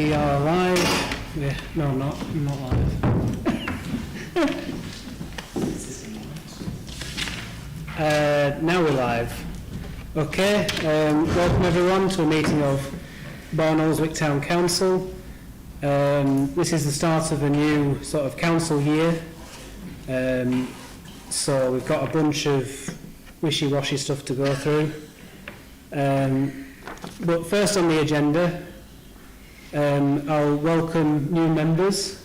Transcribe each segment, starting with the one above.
We are live. No, not live. Now we're live. Okay, welcome everyone to a meeting of Barnoldswick Town Council. This is the start of a new sort of council year. So we've got a bunch of wishy-washy stuff to go through. But first on the agenda, I'll welcome new members.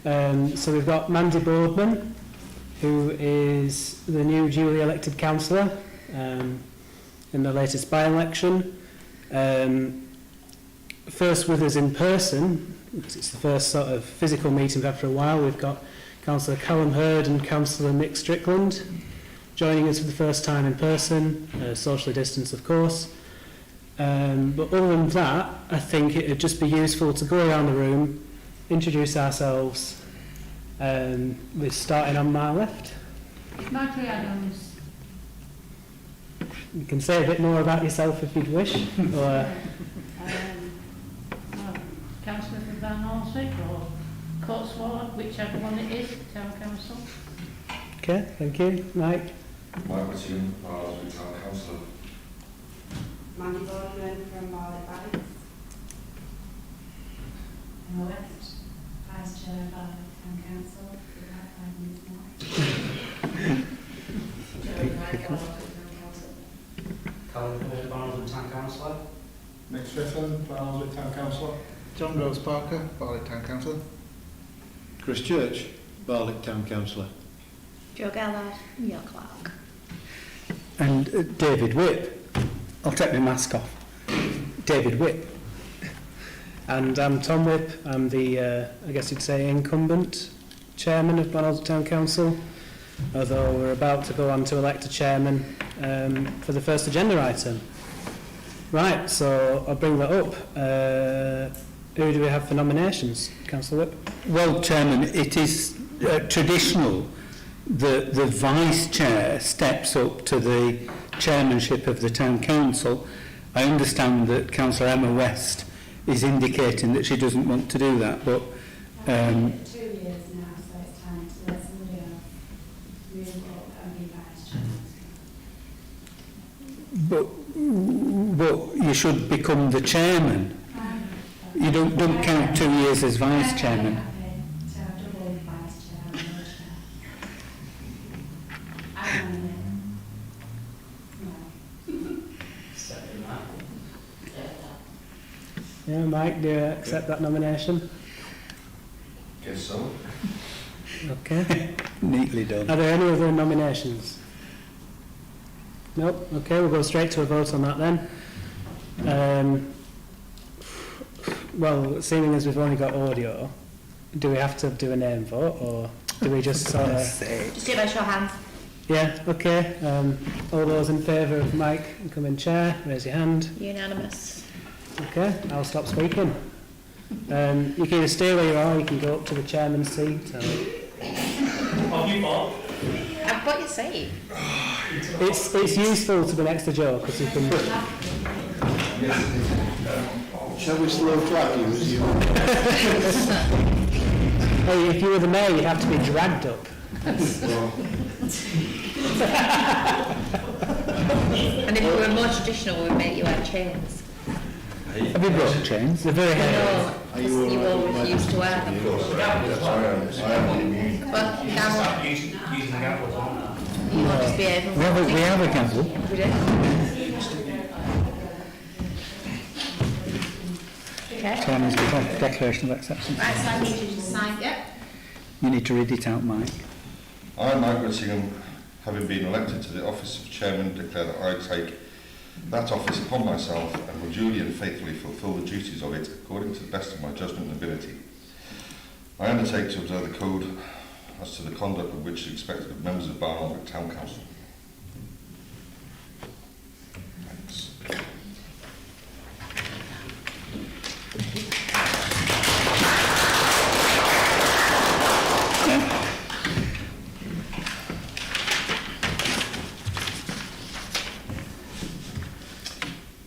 So we've got Mandy Boardman, who is the new duly elected councillor in the latest by-election. First with us in person, because it's the first sort of physical meeting after a while, we've got Councillor Callum Hurd and Councillor Nick Strickland joining us for the first time in person, socially distanced of course. But other than that, I think it would just be useful to go around the room, introduce ourselves, we're starting on my left. Marjorie Adams. You can say a bit more about yourself if you'd wish. Or, Councillor for Barnoldswick or Cotswold, whichever one it is, Town Council. okay, thank you. Mike? Mike Whittingham, Barnoldswick Town Councillor. Mandy Boardman from Barnoldswick. Emma West, Vice Chair of Barnoldswick Town Council, for about 5 minutes more. Callum Hurd, Barnoldswick Town Councillor. Nick Strickland, Barnoldswick Town Councillor. John Rose Parker, Barley Town Councillor. Chris Church, Barley Town Councillor. Joe Gallard, your clerk. And David Whipp. I'll take my mask off. David Whipp. And I'm Tom Whipp. I'm the, I guess you'd say, incumbent chairman of Barnoldswick Town Council, although we're about to go on to elect a chairman for the first agenda item. Right, so I'll bring that up. Who do we have for nominations? Councillor Whipp? Well, Chairman, it is traditional that the Vice Chair steps up to the chairmanship of the Town Council. I understand that Councillor Emma West is indicating that she doesn't want to do that, but... 2 years now, so it's time to let somebody else move up and be Vice Chair. But you should become the Chairman. You don't count 2 years as Vice Chairman. So double Vice Chair and no Chair. I nominate. No. Second that. Yeah, Mike, do you accept that nomination? Guess so. Okay. Neatly done. Are there any other nominations? Nope. Okay, we'll go straight to a vote on that then. Well, seeing as we've only got audio, do we have to do a name vote, or do we just sort of... Just do it by show of hands. Yeah, okay. All those in favour of Mike becoming chair, raise your hand. Unanimous. Okay, I'll stop speaking. You can either stay where you are, or you can go up to the chairman's seat. What have you bought? I've got your seat. It's useful to be next to Joe, because you can... Shall we slow clap you as you... Hey, if you were the mayor, you'd have to be dragged up. And if we were more traditional, we'd make you wear chains. Have you brought chains? They're very heavy. No, because you all refuse to wear them. I am But now Using the gavels on that. you won't just be able We have a gavel. We do. Okay. Chairman's declaration of acceptance. Right, so I need you to sign. Yep. You need to read it out, Mike. I, Mike Whittingham, having been elected to the office of Chairman, declare that I take that office upon myself and will duly and faithfully fulfil the duties of it according to the best of my judgment and ability. I undertake to observe the code as to the conduct of which is expected of members of Barnoldswick Town Council. Thanks.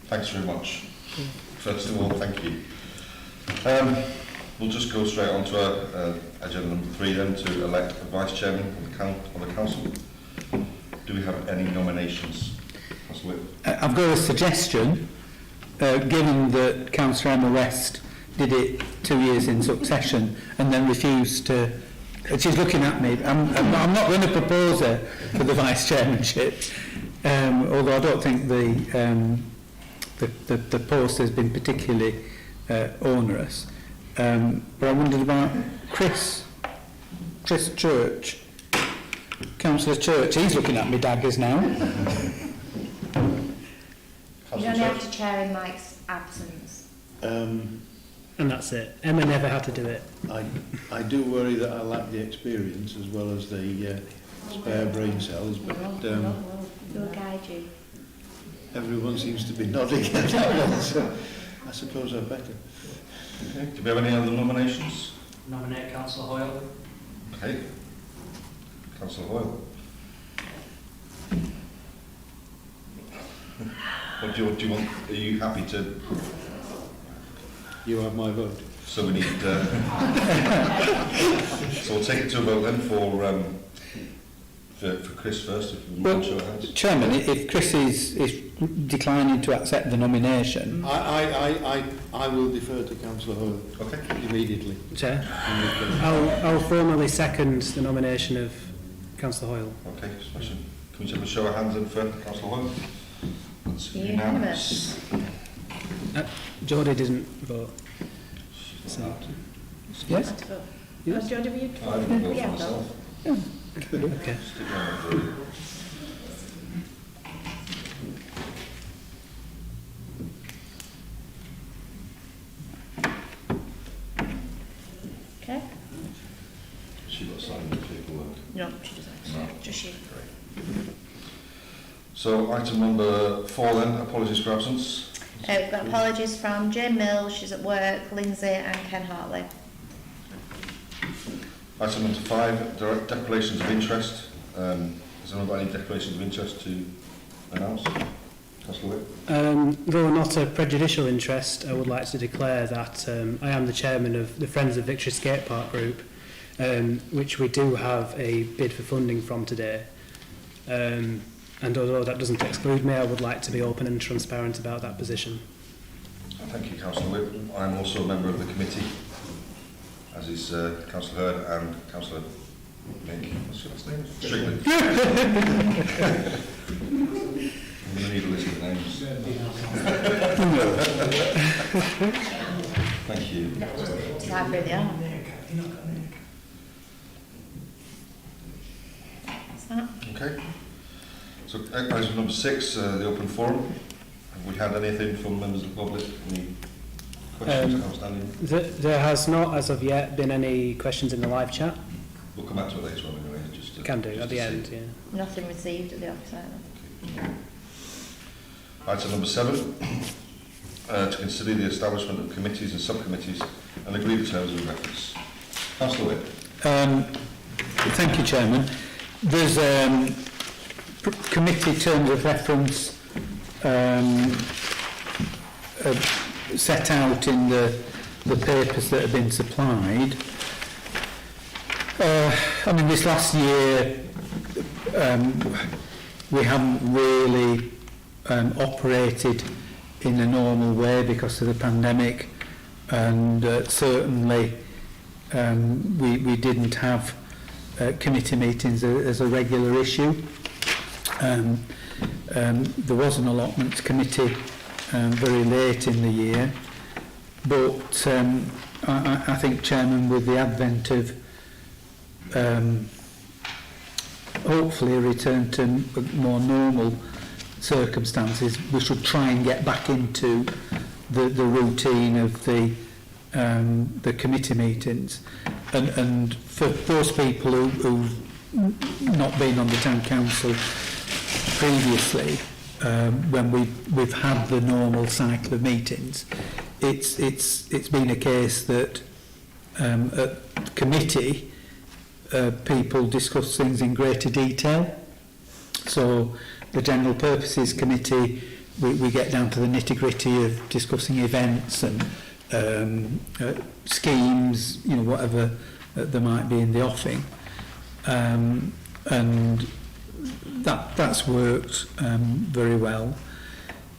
Thanks very much. First of all, thank you We'll just go straight on to our agenda number 3 then, to elect a vice chairman of the council. Do we have any nominations? Councillor Whip. I've got a suggestion, given that Councillor Emma West did it 2 years in succession and then refused to. She's looking at me. I'm not going to propose her for the vice chairmanship, although I don't think the post has been particularly onerous. But I wondered about Chris Church, Councillor Church. He's looking at me daggers now. You only have to chair in Mike's absence. And that's it. Emma never had to do it. I do worry that I lack the experience as well as the spare brain cells, but We'll guide you. everyone seems to be nodding at that one, so I suppose I'd better. Okay. Do we have any other nominations? Nominate Councillor Hoyle. Okay. Councillor Hoyle. What do you want? Are you happy to? You have my vote. So we need. So we'll take it to a vote then for Chris first. If we Well, can show hands. Chairman, if Chris is declining to accept the nomination, I will defer to Councillor Hoyle Okay. immediately. Chair, I'll formally second the nomination of Councillor Hoyle. Okay. Smashing. Can we have a show of hands then for Councillor Hoyle? That's Unanimous. Jodie didn't vote. So, yes? Yes. George, have you? I didn't vote for Yeah, myself. Okay. Stick around for you. Okay. She got signed the paperwork. No, she doesn't. No. Just you. So item number 4 then, apologies for absence. We've got apologies from Jane Mills, she's at work, Lindsay and Ken Hartley. Item number 5, direct declarations of interest. Has anyone got any declarations of interest to announce? Councillor Whip. Though not a prejudicial interest, I would like to declare that I am the chairman of the Friends of Victory Skate Park Group, which we do have a bid for funding from today. And although that doesn't exclude me, I would like to be open and transparent about that position. Thank you, Councillor Whip. I'm also a member of the committee, as is Councillor Hurd and Councillor Mink. What's your last name? Strickland. I'm going to need a list of names. Thank you. Type really are. What's that? Okay. So item number 6, the open forum. Have we had anything from members of the public? Any questions outstanding? There has not, as of yet, been any questions in the live chat. We'll come back to it later on anyway. Just to, Can do just at the to end, see. yeah. Nothing received at the office either. Okay. Item number 7, to consider the establishment of committees and subcommittees and agree the terms of reference. Councillor Whip. Thank you, Chairman. There's committee terms of reference set out in the papers that have been supplied. I mean, this last year we haven't really operated in a normal way because of the pandemic, and certainly we didn't have committee meetings as a regular issue. There was an allotments committee very late in the year, but I think, Chairman, with the advent of hopefully a return to more normal circumstances, we should try and get back into the routine of the committee meetings, and for those people who've not been on the town council previously, when we've had the normal cycle of meetings, it's been a case that at committee people discuss things in greater detail. So the General Purposes Committee, we get down to the nitty-gritty of discussing events and schemes, you know, whatever there might be in the offing. And that's worked very well.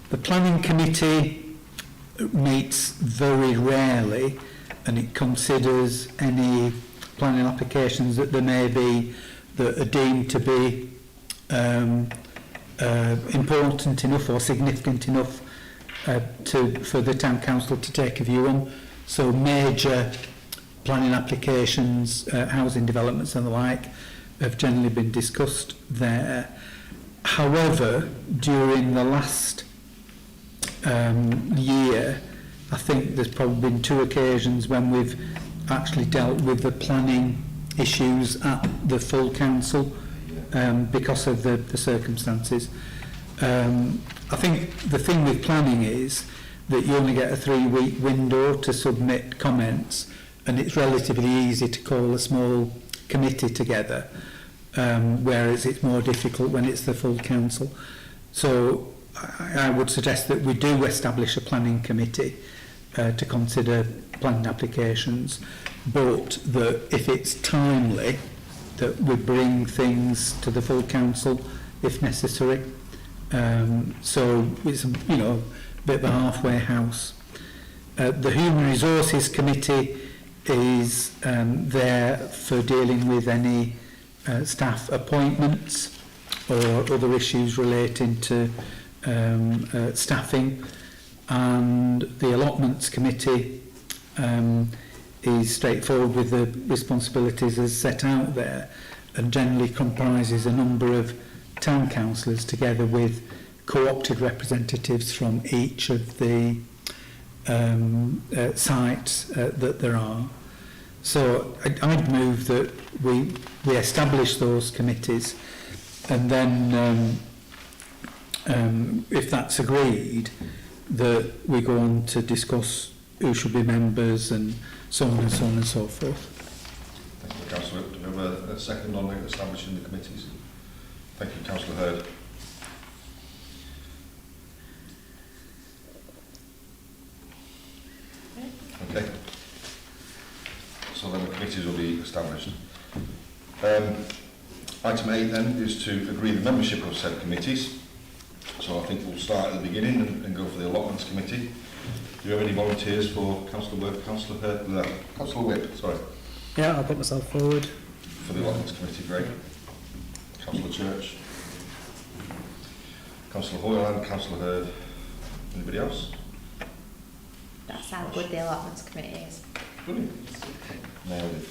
The planning committee meets very rarely, and it considers any planning applications that there may be that are deemed to be important enough or significant enough for the town council to take a view on. So major planning applications, housing developments and the like have generally been discussed there. However, during the last year, I think there's probably been 2 occasions when we've actually dealt with the planning issues at the full council because of the circumstances. I think the thing with planning is that you only get a 3-week window to submit comments, and it's relatively easy to call a small committee together, whereas it's more difficult when it's the full council. So I would suggest that we do establish a planning committee to consider planning applications, but that if it's timely, that we bring things to the full council if necessary. So it's, you know, a bit of a halfway house. The Human Resources Committee is there for dealing with any staff appointments or other issues relating to staffing, and the Allotments Committee is straightforward with the responsibilities as set out there, and generally comprises a number of town councillors together with co-opted representatives from each of the sites that there are. So I'd move that we establish those committees, and then if that's agreed, that we go on to discuss who should be members and so on and so on and so forth. Thank you, Councillor. Do we have a second on establishing the committees? Thank you, Councillor Hurd. Okay. So then the committees will be established. Item 8 then is to agree the membership of said committees. So I think we'll start at the beginning and go for the allotments committee. Do you have any volunteers for Councillor Whip? Councillor Whip, sorry. Yeah, I'll put myself forward. For the allotments committee, great. Councillor Church. Councillor Hoyland, Councillor Hurd. Anybody else? That's how good the allotments committee is. Brilliant. Nailed it.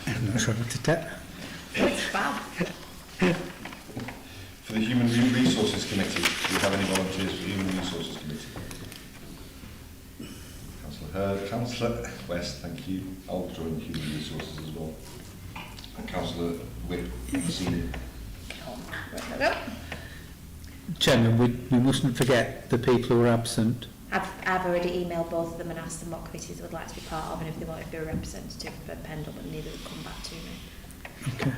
I'm not sure what to tell. It's fab. For the Human Resources Committee, do you have any volunteers for the Human Resources Committee? Councillor Hurd, Councillor West, thank you. I'll join Human Resources as well. And Councillor Whip, senior. Chairman, we mustn't forget the people who are absent. I've already emailed both of them and asked them what committees they would like to be part of and if they wanted to be a representative for Pendle, but neither have come back to me. Okay.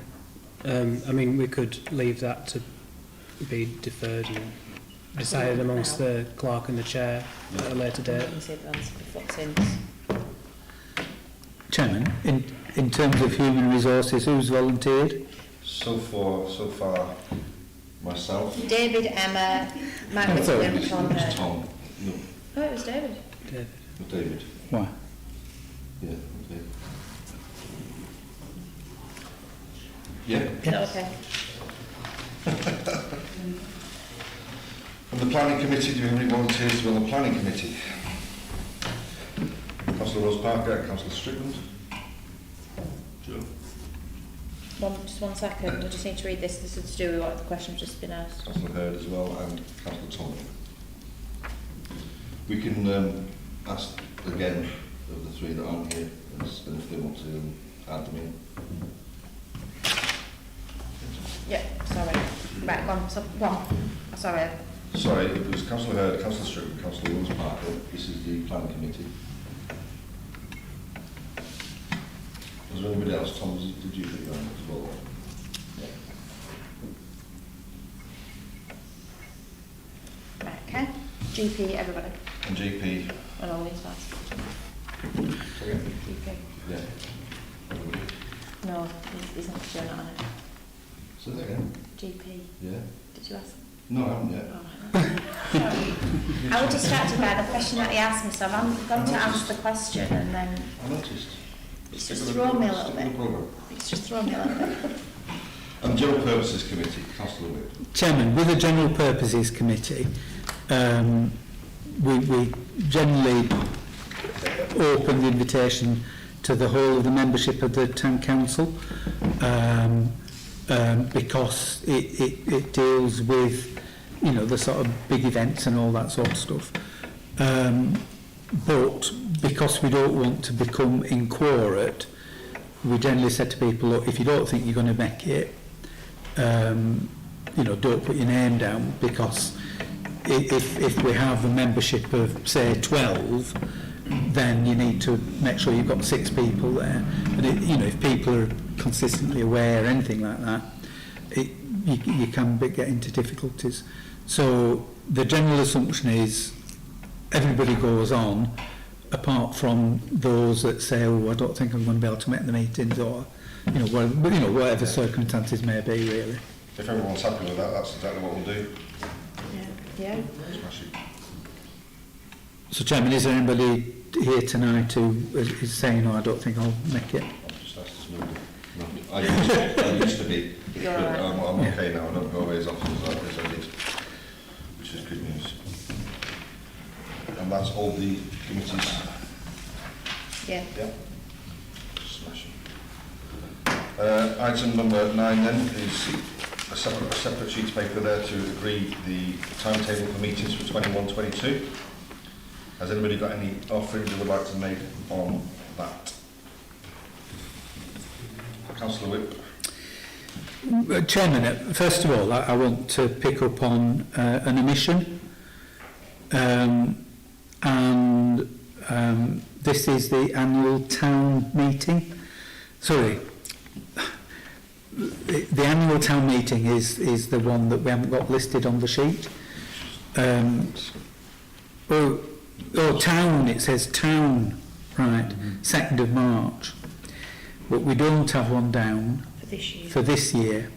I mean, we could leave that to be deferred and decided amongst the clerk and the chair at a later date. You can see if that's before since. Chairman, in terms of human resources, who's volunteered? So far, myself. David, Emma, Margaret, and Tom. Tom. No, Oh, it was David. David. not David. Why? Yeah, okay. Yeah. Is that okay? From the planning committee, do you have any volunteers to be on the planning committee? Councillor Rose Parker, Councillor Strickland. Joe. Just one second. I just need to read this. This is to do with what the question's just been asked. Councillor Hurd as well, and Councillor Tom. We can ask again of the 3 that aren't here, and if they want to add them in. Yeah, sorry. Right, go on. So, go on. Oh, sorry. Sorry, it was Councillor Hurd, Councillor Strickland, Councillor Rose Parker. This is the planning committee. Was there anybody else? Tom, did you put your hand as well? Right, okay. GP, everybody. And GP. And all these guys. GP. Yeah. No, he's not sure not on it. So that again? GP. Yeah. Did you ask? No, I haven't yet. Oh, I was distracted by the question that he asked me, so I've gone to answer the question and then I noticed. it's just thrown me a little bit. Programme. It's just thrown me a little bit. And General Purposes Committee, Councillor Whip. Chairman, with the General Purposes Committee, we generally open the invitation to the whole of the membership of the Town Council because it deals with, you know, the sort of big events and all that sort of stuff. But because we don't want to become inquirate, we generally say to people, look, if you don't think you're going to make it, you know, don't put your name down, because if we have a membership of, say, 12, then you need to make sure you've got 6 people there. And you know, if people are consistently aware, anything like that, you can get into difficulties. So the general assumption is everybody goes on, apart from those that say, oh, I don't think I'm going to be able to make the meetings, or whatever circumstances may be, really. If everyone's happy with that, that's exactly what we'll do. Yeah. Smash it. So, Chairman, is there anybody here tonight who is saying, no, I don't think I'll make it? I've just asked to move it. No, I used to be, You're but all right. I'm okay now. I don't go away as often as I did, which is good news. And that's all the committees. Yeah. Yeah. Smashing. Item number 9 then is a separate sheet of paper there to agree the timetable for meetings for 21-22. Has anybody got any offerings they would like to make on that? Councillor Whip. Chairman, first of all, I want to pick up on an omission. This is the annual town meeting. Sorry. The annual town meeting is the one that we haven't got listed on the sheet. Town, it says town, right, 2nd of March. But we don't have one down for this year.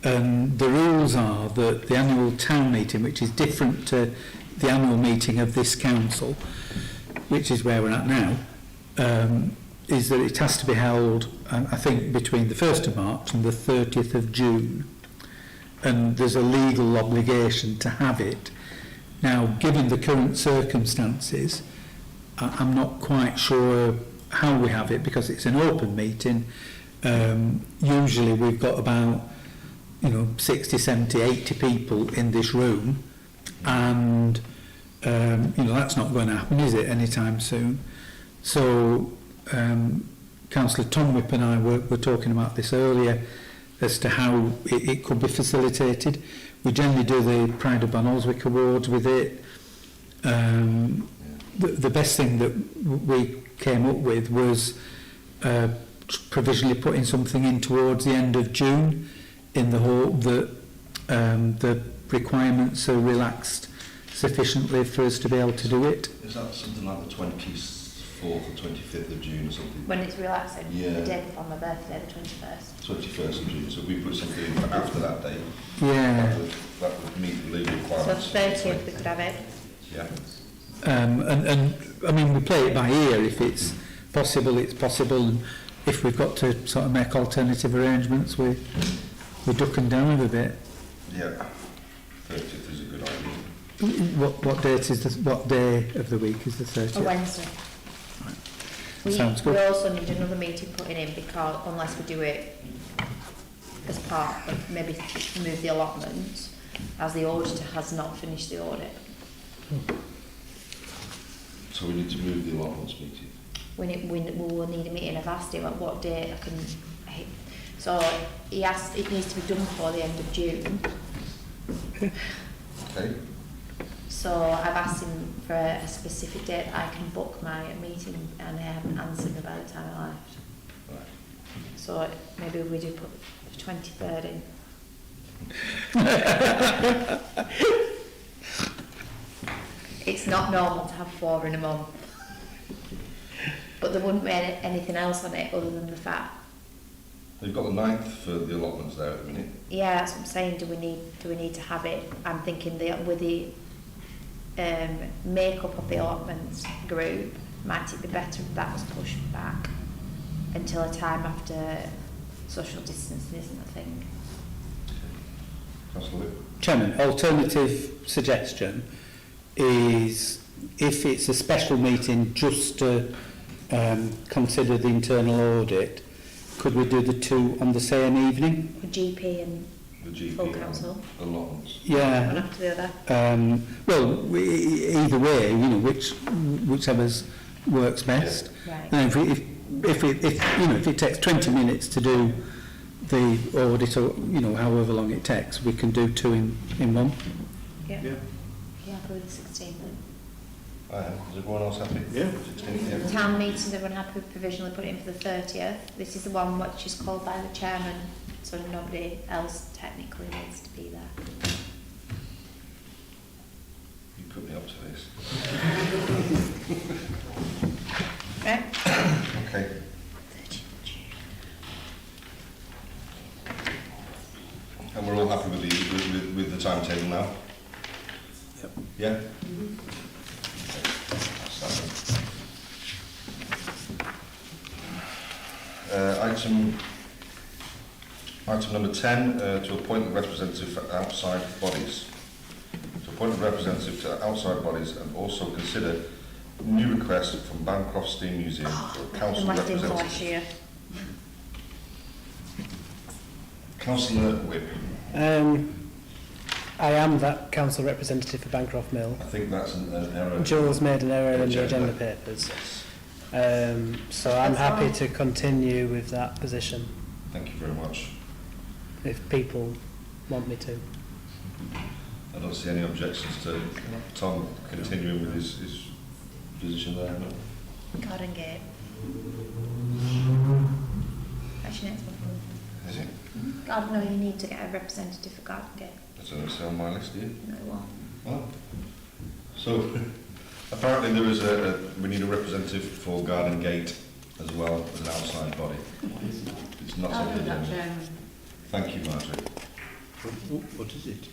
The rules are that the annual town meeting, which is different to the annual meeting of this council, which is where we're at now, is that it has to be held, I think, between the 1st of March and the 30th of June. And there's a legal obligation to have it. Now, given the current circumstances, I'm not quite sure how we have it, because it's an open meeting. Usually we've got about 60, 70, 80 people in this room, and that's not going to happen, is it, anytime soon? So Councillor Tom Whip and I were talking about this earlier as to how it could be facilitated. We generally do the Pride of Barnoldswick Awards with it. The best thing that we came up with was provisionally putting something in towards the end of June, in the hope that the requirements are relaxed sufficiently for us to be able to do it. Is that something like the 24th or 25th of June or something? When it's relaxing? Yeah. The day before my birthday, the 21st. 21st of June, so we put something in for after that date. Yeah. That would meet the legal So requirements. 30th we could have it. Yeah. And I mean, we play it by ear. If it's possible, it's possible. And if we've got to sort of make alternative arrangements, we duck and down a bit. Yeah. 30th is a good idea. What date is what day of the week is the 30th? A Wednesday. Sounds good. We also need another meeting putting in, because unless we do it as part of, maybe move the allotments, as the auditor has not finished the audit. So we need to move the allotments meeting. We will need a meeting. I've asked him at what date I can. So he asked it needs to be done before the end of June. Okay. So I've asked him for a specific date I can book my meeting, and they haven't answered me by the time I left. Right. So maybe we do put the 23rd in. It's not normal to have 4 in a month. But there wouldn't be anything else on it other than the fact. You've got the 9th for the allotments there at the minute. Yeah, that's what I'm saying. Do we need to have it? I'm thinking with the makeup of the allotments group, might it be better if that was pushed back until a time after social distancing, isn't a thing? Councillor Whip. Chairman, alternative suggestion is if it's a special meeting just to consider the internal audit, could we do the two on the same evening? The GP and The GP full council. allotments. One Yeah. after the other. Well, either way, whichever's works best. Right. And if it takes 20 minutes to do the audit, or however long it takes, we can do two in one. Yeah. Yeah. Yeah, I'll go with the 16th then. I am. Is everyone else happy? Yeah. 16th, yeah. Town meetings, everyone happy with provisionally put it in for the 30th. This is the one which is called by the chairman, so nobody else technically needs to be there. You put me up to this. Right? Okay. And we're all happy with the timetable now? Yep. Yeah? Item number 10, to appoint a representative for outside bodies. To appoint a representative to outside bodies and also consider new requests from Bancroft Steam Museum for a council Left in for last representative. year. Councillor Whip. I am that council representative for Bancroft Mill. I think that's an error. Jules made an error in the Agenda. agenda papers. So I'm That's happy fine. to continue with that position Thank you very much. if people want me to. I don't see any objections to Tom continuing with his position there. No? Garden Gate. Actually, next one. Is it? God, no, you need to get a representative for Garden Gate. That's not say on my list, do you? No, it won't. Well, so apparently there is we need a representative for Garden Gate as well as an outside body. It's not I'll on do the that, agenda. Chairman. Thank you, Marjorie. What is it?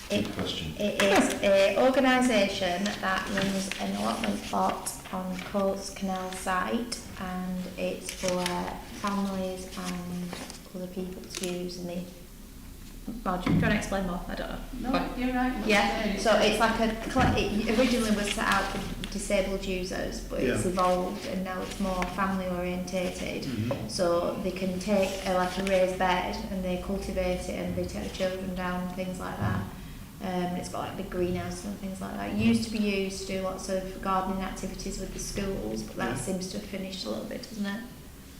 Good question. It is an organisation that runs an allotment plot on Coates Canal site, and it's for families and other people to use in the... Marjorie, do you want to explain more? I don't know. No, you're right. what Yeah, you're saying. so it's like it originally was set out for disabled users, but it's Yeah. evolved and now it's more family orientated. Mm-hmm. So they can take like a raised bed and they cultivate it and they take the children down and things like that. It's got like big greenhouses and things like that. It used to be used to do lots of gardening activities with the schools, but that seems to have finished a little bit, doesn't it?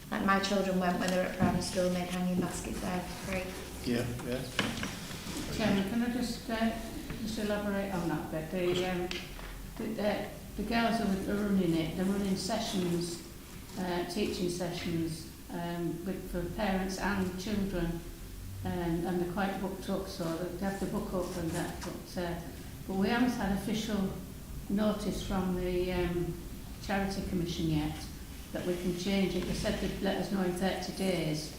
Like my children went when they were at primary school and made hanging baskets there for free. Yeah, yeah. Chairman, can I just elaborate on that bit? The girls who are running it, they're running sessions, teaching sessions for parents and children, and they're quite booked up, so they have to book up and that. But we haven't had official notice from the Charity Commission yet that we can change it. They said they'd let us know in 30 days.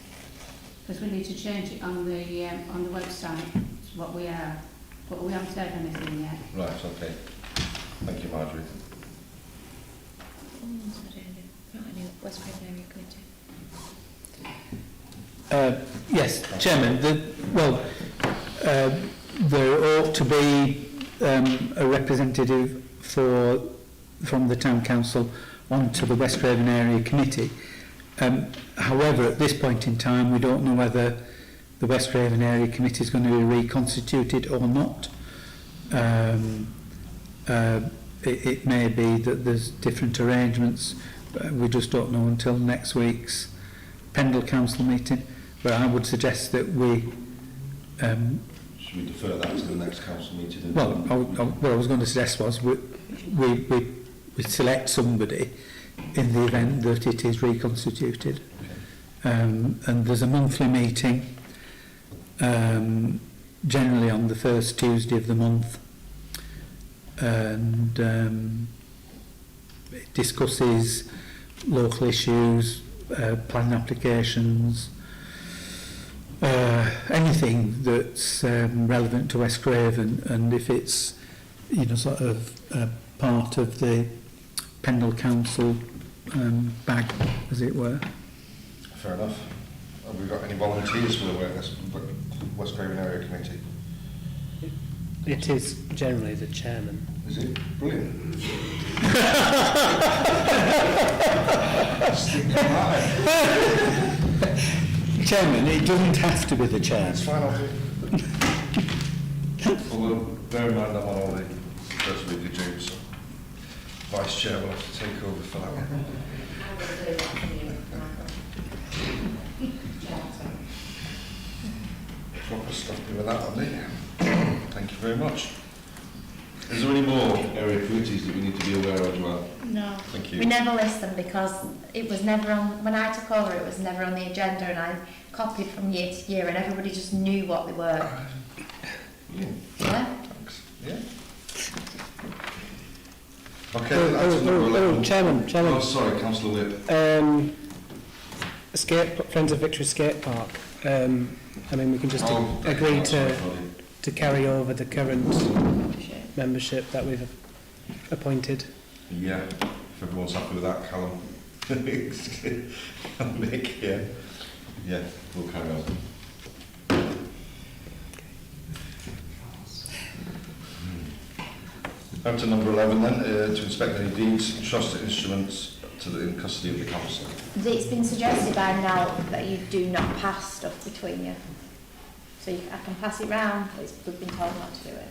Because we need to change it on the website, what we are, but we haven't heard anything yet. Right, okay. Thank you, Marjorie. West Craven Area Committee. Yes, Chairman. There ought to be a representative from the Town Council onto the West Craven Area Committee. However, at this point in time, we don't know whether the West Craven Area Committee is going to be reconstituted or not. It may be that there's different arrangements, but we just don't know until next week's Pendle Council meeting. But I would suggest that we... Should we defer that to the next council meeting? what I was going to suggest was we select somebody in the event that it is reconstituted. And there's a monthly meeting, generally on the first Tuesday of the month, and it discusses local issues, planning applications, anything that's relevant to West Craven, and if it's, you know, sort of part of the Pendle Council bag, as it were. Fair enough. Have we got any volunteers for the West Craven Area Committee? It is generally the chairman. Is it? Brilliant. Stick on that. Chairman, it doesn't have to be the chair. It's fine, I'll do it. Although, bear in mind I'm on all the first week of June, so Vice Chair will have to take over for that one. Proper stuff with that on there. Thank you very much. Is there any more area committees that we need to be aware of, Joanne? No. Thank you. We never list them because it was never on, when I took over, it was never on the agenda, and I copied from year to year, and everybody just knew what they were. Yeah. Yeah? Thanks. Yeah. Okay, that's number 11. Chairman. Oh, sorry, Councillor Whip. Friends of Victory Skate Park. I mean, we can just agree to carry over the current membership that we've appointed. Yeah, if everyone's happy with that, Callum. Nick, yeah. Yeah, we'll carry on. Up to number 11 then, to inspect any deeds, trust instruments in custody of the council. It's been suggested by now that you do not pass stuff between you. So I can pass it round, but we've been told not to do it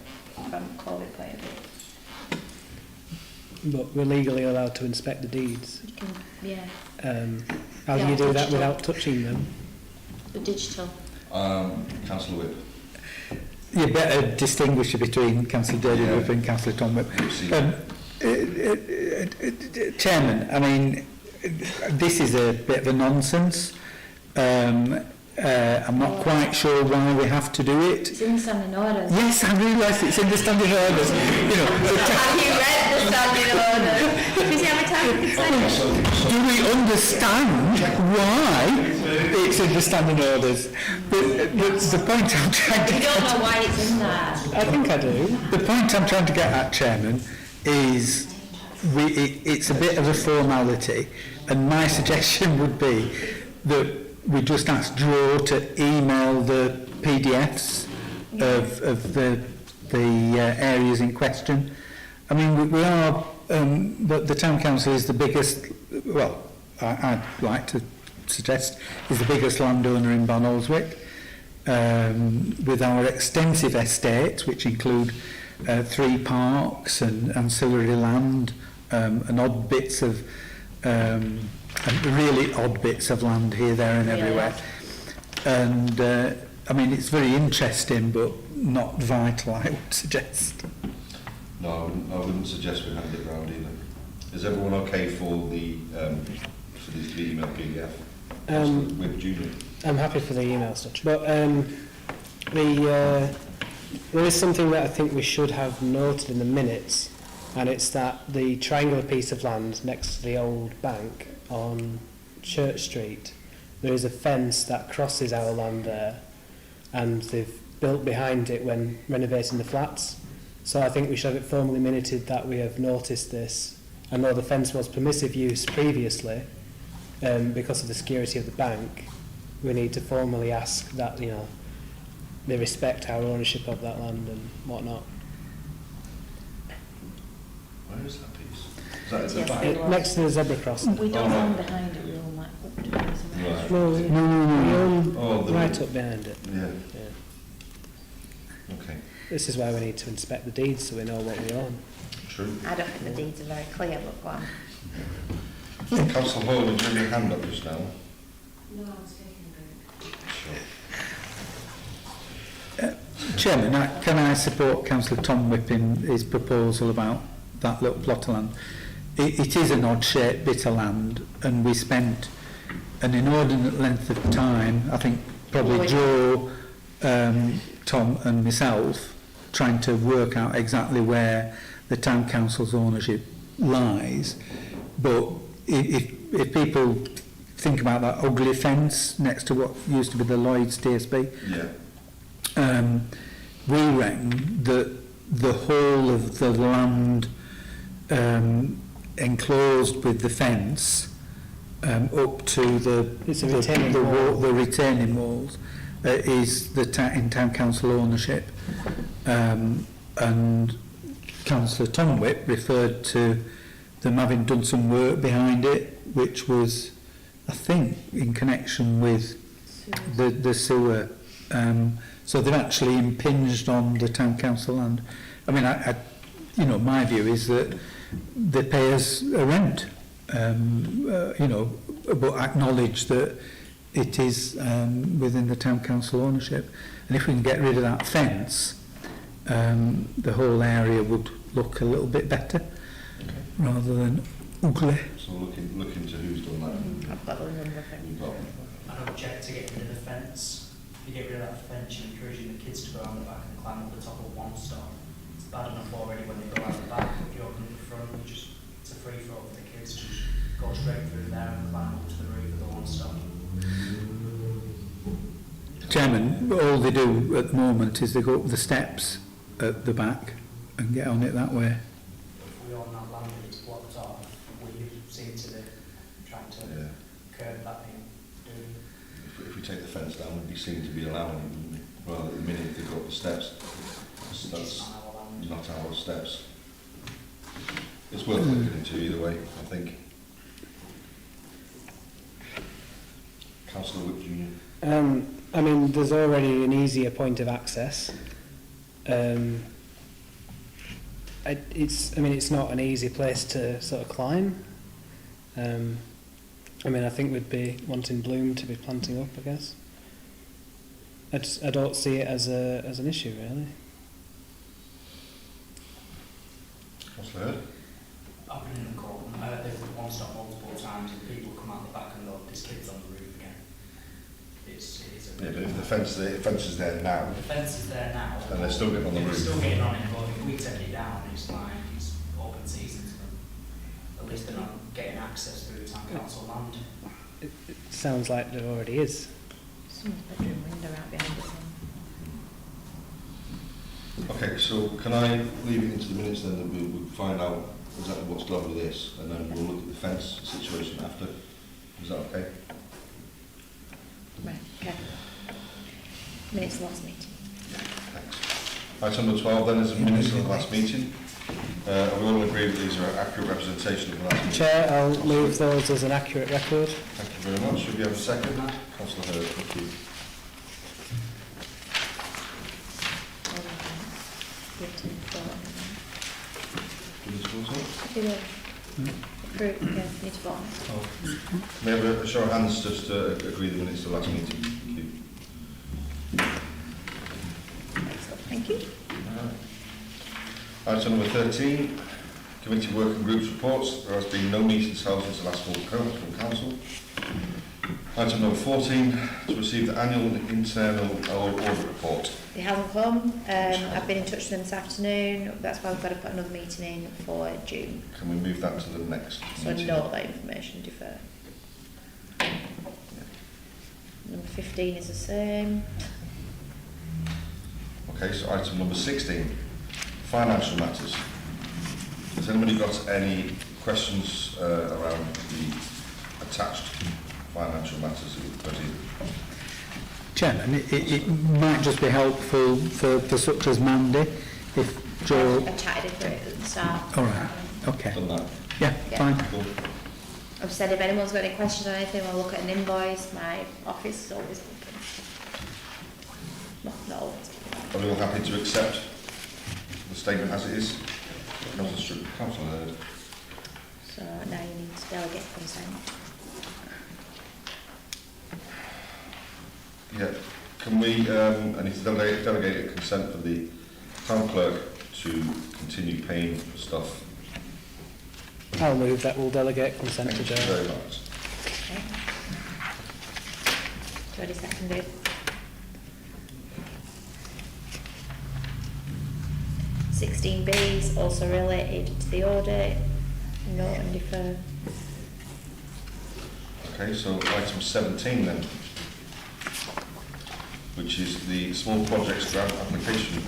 from COVID point of view. But we're legally allowed to inspect the deeds. You can, yeah. How do you do that without touching them? The digital. Councillor Whip. You better distinguish between Councillor David Whip and Councillor Tom Whip. Chairman, I mean, this is a bit of a nonsense. I'm not quite sure why we have to do it. It's in the standing orders. Yes, I realise it's in the standing orders. You know, have you read the standing orders? Did you have a time to consider? Do we understand why it's in the standing orders? But the point I'm trying to We don't know why it's in there. I think I do. The point I'm trying to get at, Chairman, is it's a bit of a formality, and my suggestion would be that we just ask Draw to email the PDFs of the areas in question. I mean, we are, the Town Council is the biggest, well, I'd like to suggest, is the biggest landowner in Barnoldswick, with our extensive estates, which include 3 parks and ancillary land, and odd bits of really odd bits of land here, there and everywhere. And I mean, it's very interesting, but not vital, I would suggest. No, I wouldn't suggest we hand it round either. Is everyone okay for the for the email PDF? With Julie? I'm happy for the email stuff. But there is something that I think we should have noted in the minutes, and it's that the triangular piece of land next to the old bank on Church Street, there is a fence that crosses our land there, and they've built behind it when renovating the flats. So I think we should have it formally minuted that we have noticed this. I know the fence was permissive use previously, because of the security of the bank. We need to formally ask that, you know, they respect our ownership of that land and whatnot. Where is that piece? Is that at the Yes, back? it was. Next to the zebra crossing. We don't Oh, own right. behind it, we own like up to it. Isn't it? Right. No, we own Oh, the right up behind it. Yeah. Yeah. Okay. This is why we need to inspect the deeds so we know what we own. True. I don't think the deeds are very clear, but go on. Councillor Hall, did you have your hand up just now? No, I was taking a break. Sure. Chairman, can I support Councillor Tom Whip in his proposal about that little plot of land? It is an odd-shaped bit of land, and we spent an inordinate length of time, I think probably Joe, Tom and myself, trying to work out exactly where the Town Council's ownership lies. but if people think about that ugly fence next to what used to be the Lloyd's TSB, we reckon that the whole of the land enclosed with the fence up to the retaining walls is in town council ownership, and Councillor Tom Whip referred to them having done some work behind it, which was, I think, in connection with the sewer. So they've actually impinged on the town council land. I mean, I you know, my view is that they pay us a rent, you know, but acknowledge that it is within the town council ownership. And if we can get rid of that fence, the whole area would look a little bit better, rather than ugly. So look into who's done that. I've got the number of You've got I don't object to get rid of the fence. If you get rid of that fence, you're encouraging the kids to go around the back and climb up the top of one stone. It's bad enough already when they go out the back, but if you open up the front, it's a free throw for the kids to just go straight through there and climb up to the roof of the one stone. Chairman, all they do at the moment is they go up the steps at the back and get on it that way. If we own that land and it's blocked off, we seem to be trying to curb that being doing. if we take the fence down, we'd be seen to be allowing it, wouldn't we? Well, at the minute they go up the steps, that's not our steps. It's worth looking into either way, I think. Councillor Whip Junior. I mean, there's already an easier point of access. It's not an easy place to sort of climb. I mean, I think we'd be wanting Bloom to be planting up, I guess. I don't see it as an issue, really. Councillor Hurd. I've been in the court, they've one stop multiple times and people come out the back and go, there's kids on the roof again. It is a Yeah, but if the fence is there now, the fence is there now. and they're still getting on the They're roof. still getting on it, but if we take it down, it's like it's open season to them. At least they're not getting access through town council land. It sounds like there already is. someone's bedroom window out behind us. Okay, so can I leave it into the minutes then, that we'll find out exactly what's gone with this, and then we'll look at the fence situation after. Is that okay? Right, okay. Minutes of last meeting. Thanks. Item number 12 then is the minutes of the last meeting. Are we all agree that these are an accurate representation of the last meeting? Chair, I'll move those as an accurate record. Thank you very much. Should we have a second? Councillor Hurd, thank you. Approve, yeah, need to vote. May I have a show of hands just to agree the minutes of the last meeting? Thank you. Thank you. Item number 13, committee working groups reports. There has been no meetings held since the last full occurrence from council. Item number 14, to receive the annual internal audit report. It hasn't come. I've been in touch with them this afternoon. That's why we've got to put another meeting in for June. Can we move that to the next So meeting? note that information, defer. Number 15 is the same. Okay, so item number 16, financial matters. Has anybody got any questions around the attached financial matters that we've put in? Chairman, it might just be helpful for such as Mandy if Joe... I chatted through it at the start. All right, okay. Done that? Yeah, Yeah. fine. Cool. I've said if anyone's got any questions or anything, we'll look at an invoice. My office is always open. Not always. Are we all happy to accept the statement as it is? Councillor Hurd. So now you need to delegate consent. Yeah. Can we, I need to delegate a consent for the town clerk to continue paying for stuff. I'll move that we'll delegate consent to Thank you Joe. very much. Okay. Already seconded. (16) B is also related to the audit. Note and defer. Okay, so item 17 then, which is the small projects grant application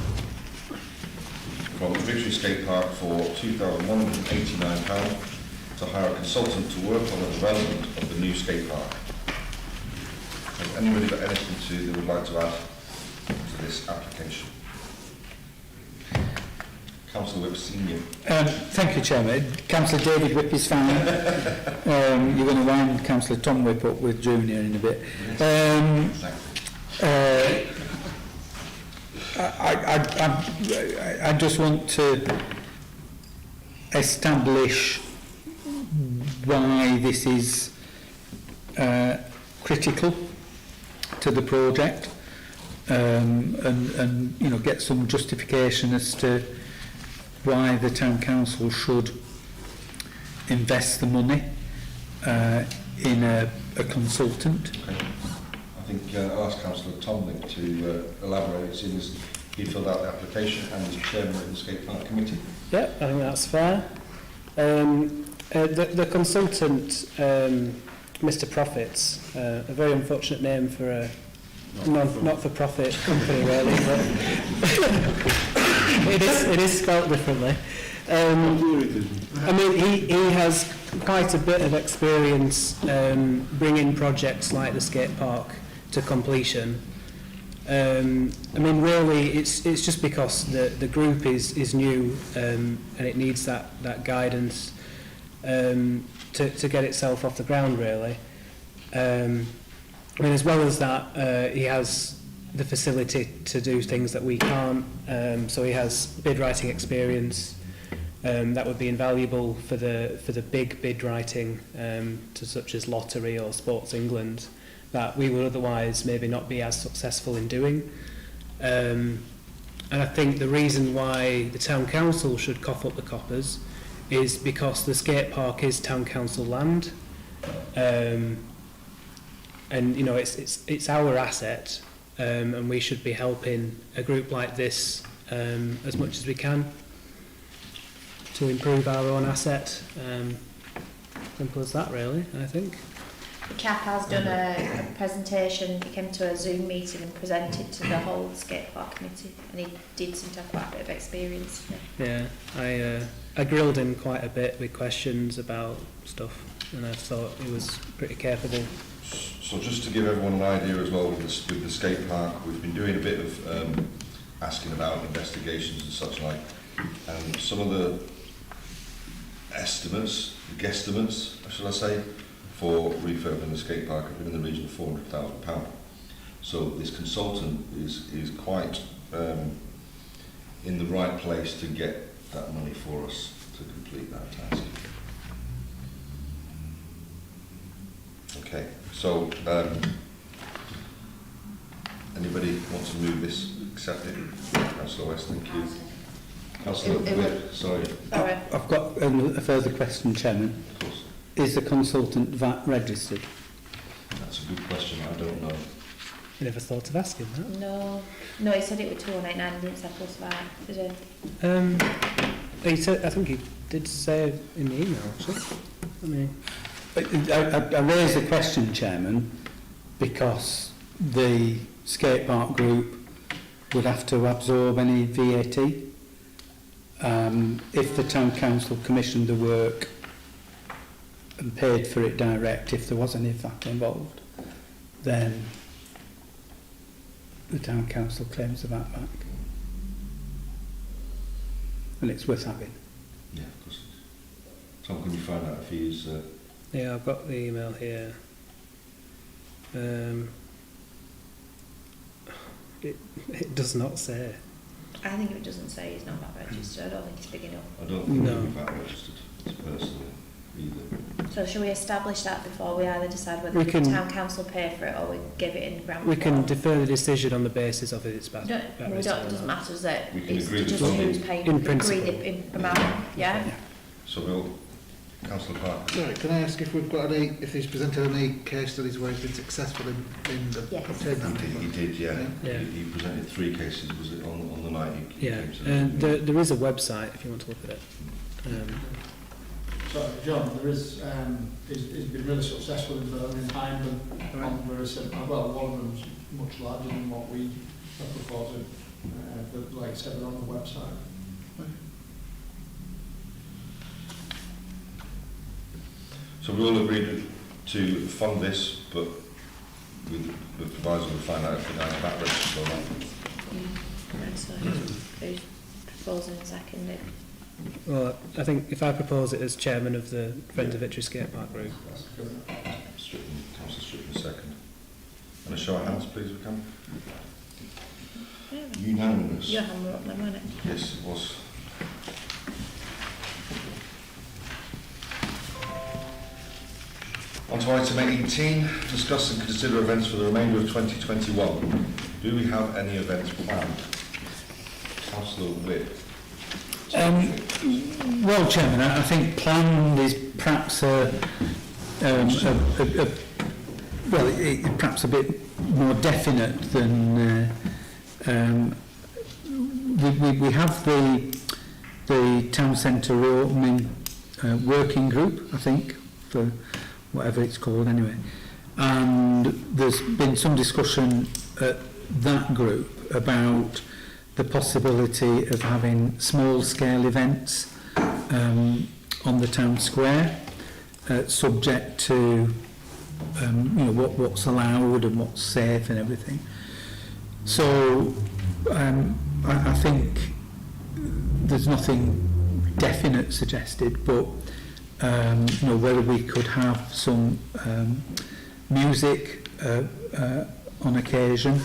from Victory Skate Park for £2,189 to hire a consultant to work on the development of the new skate park. Has anybody got anything they would like to add to this application? Councillor Whip Senior. Thank you, Chairman. Councillor David Whip is fine. You're going to wind Councillor Tom Whip up with Junior in a bit. I just want to establish why this is critical to the project, and you know, get some justification as to why the town council should invest the money in a consultant. Okay. I think I'll ask Councillor Tomlin to elaborate, seeing as he filled out the application and is chairman of the skate park committee. Yeah, I think that's fair. The consultant, Mr. Profits, a very unfortunate name for a not-for-profit company, really, but it is spelt differently. I mean, he has quite a bit of experience bringing projects like the skate park to completion. I mean, really, it's just because the group is new, and it needs that guidance to get itself off the ground, really. I mean, as well as that, he has the facility to do things that we can't. So he has bid writing experience that would be invaluable for the big bid writing, to such as Lottery or Sports England, that we would otherwise maybe not be as successful in doing. And I think the reason why the town council should cough up the coppers is because the skate park is town council land, and you know, it's our asset, and we should be helping a group like this as much as we can to improve our own asset. Simple as that, really, I think. The CAP has done a presentation. He came to a Zoom meeting and presented to the whole skate park committee, and he did seem to have quite a bit of experience. Yeah, I grilled him quite a bit with questions about stuff, and I thought he was pretty capable. So just to give everyone an idea as well with the skate park, we've been doing a bit of asking about investigations and such like, and some of the estimates, the guesstimates, shall I say, for refurbing the skate park have been in the region of £400,000. So this consultant is quite in the right place to get that money for us to complete that task. Okay, so anybody want to move this, accept it? Councillor West, thank you. Councillor Whip, sorry. I've got a further question, Chairman. Of course. Is the consultant VAT registered? That's a good question, I don't know. I never thought of asking that. No, he said it was 2189 and didn't say plus VAT, did he? He said, I think he did say in the email, actually. I mean, I raise the question, Chairman, because the skate park group would have to absorb any VAT. If the town council commissioned the work and paid for it direct, if there was any VAT involved, then the town council claims the VAT back. And it's worth having. Yeah, of course. Tom, can you find out if he is... yeah, I've got the email here. It does not say. I think if it doesn't say he's not VAT registered, I don't think it's big enough. I don't think No. he's VAT registered personally either. So shall we establish that before we either decide whether We the can- town council pay for it or we give it in grant We can form? defer the decision on the basis of its VAT. It doesn't matter, does it? We can It's agree just with Tom. who's paying, In agree principle. the amount, yeah? So we'll... Councillor Park. Sorry, can I ask if we've got any, if he's presented any case studies where he's been successful in the Yes. obtaining that? He did, yeah. Yeah. He presented 3 cases, was it, on the night he Yeah, came to and there is a website if you want to look at it. Sorry, John, there is, he's been really successful in Birmingham, Hindman, on very similar, well, one of them's much larger than what we are proposing, but like I said, they're on the website. So we all agreed to fund this, but with the proviso we'll find out if we don't have that registered or not. Right, so who's proposing and seconding? Well, I think if I propose it as chairman of the Friends of Victory Skate Park group. Councillor Strickland second. And a show of hands, please, we can. Yeah. Unanimous. Your hand were up then, wasn't it? Yes, it was. On to item 18, discuss and consider events for the remainder of 2021. Do we have any events planned? Councillor Witt. Well, Chairman, I think planned is perhaps perhaps a bit more definite than we have the town centre reopening working group, I think, for whatever it's called anyway, and there's been some discussion at that group about the possibility of having small-scale events on the town square, subject to what's allowed and what's safe and everything. So I think there's nothing definite suggested, but whether we could have some music on occasion.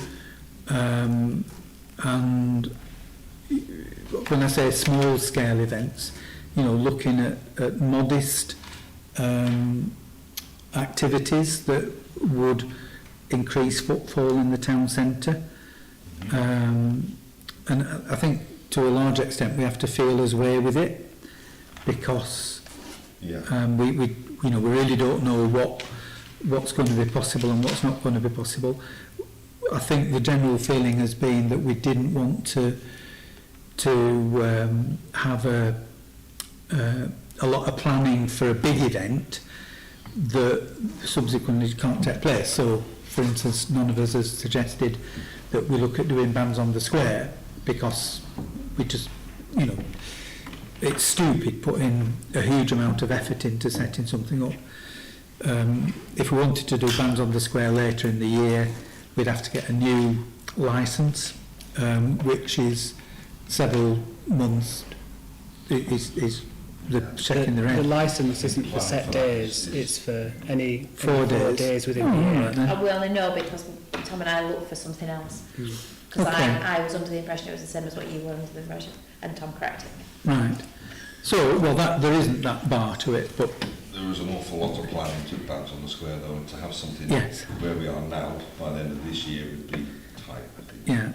And when I say small-scale events, looking at modest activities that would increase footfall in the town centre. And I think to a large extent we have to feel as way with it, because we really don't know what's going to be possible and what's not going to be possible. I think the general feeling has been that we didn't want to have a lot of planning for a big event that subsequently can't take place. So, for instance, none of us has suggested that we look at doing bands on the square, because we just, it's stupid putting a huge amount of effort into setting something up. If we wanted to do bands on the square later in the year, we'd have to get a new licence, which is several months. Is the checking the rent. The licence isn't for set days; it's for any 4 days within the year. Right, then. I will only know because Tom and I looked for something else. Because Okay. I was under the impression it was the same as what you were under the impression, and Tom corrected me. Right. So, well, there isn't that bar to it, but There is an awful lot of planning to bands on the square, though, and to have something yes. where we are now by the end of this year would be tight, I think. Yeah.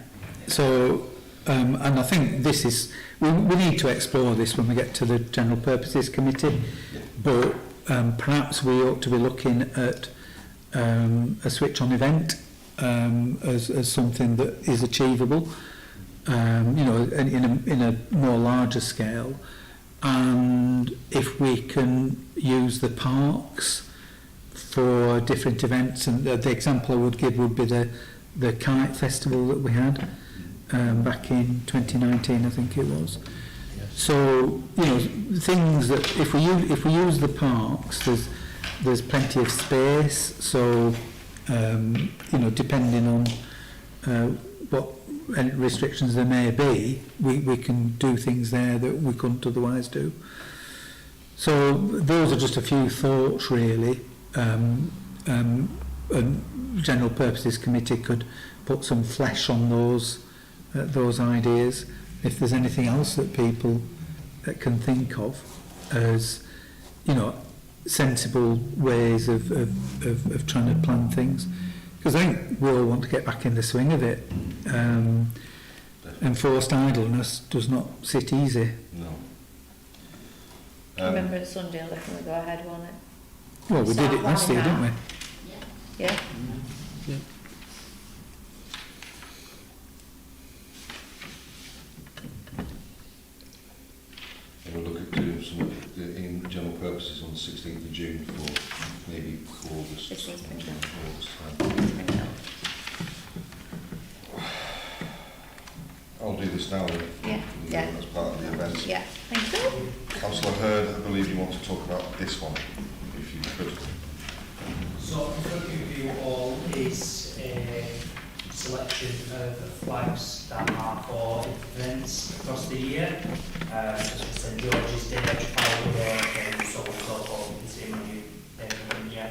So, and I think this is, we need to explore this when we get to the General Purposes Committee, but perhaps we ought to be looking at a switch-on event as something that is achievable, in a more larger scale. And if we can use the parks for different events, and the example I would give would be the kite festival that we had back in 2019, I think it was. So things that if we use the parks, there's plenty of space. So depending on what restrictions there may be, we can do things there that we couldn't otherwise do. So those are just a few thoughts, really. And General Purposes Committee could put some flesh on those ideas. If there's anything else that people can think of as sensible ways of trying to plan things. Because I think we all want to get back in the swing of it. Enforced idleness does not sit easy. No. I remember at Sunday, I'll definitely go ahead, won't it? Well, we did it last year, didn't we? Yeah. We'll look at doing some in General Purposes needs printing out. 4 weeks' time. Print out. I'll do this now then. Yeah, yeah. As part of the event. Yeah, thank you. Councillor Hurd, I believe you want to talk about this one, if you could. So, in front of you all is a selection of flags that are for events across the year. Such as St George's Day, Trafalgar Day, and so on and so forth. You can see them on your paper, yeah.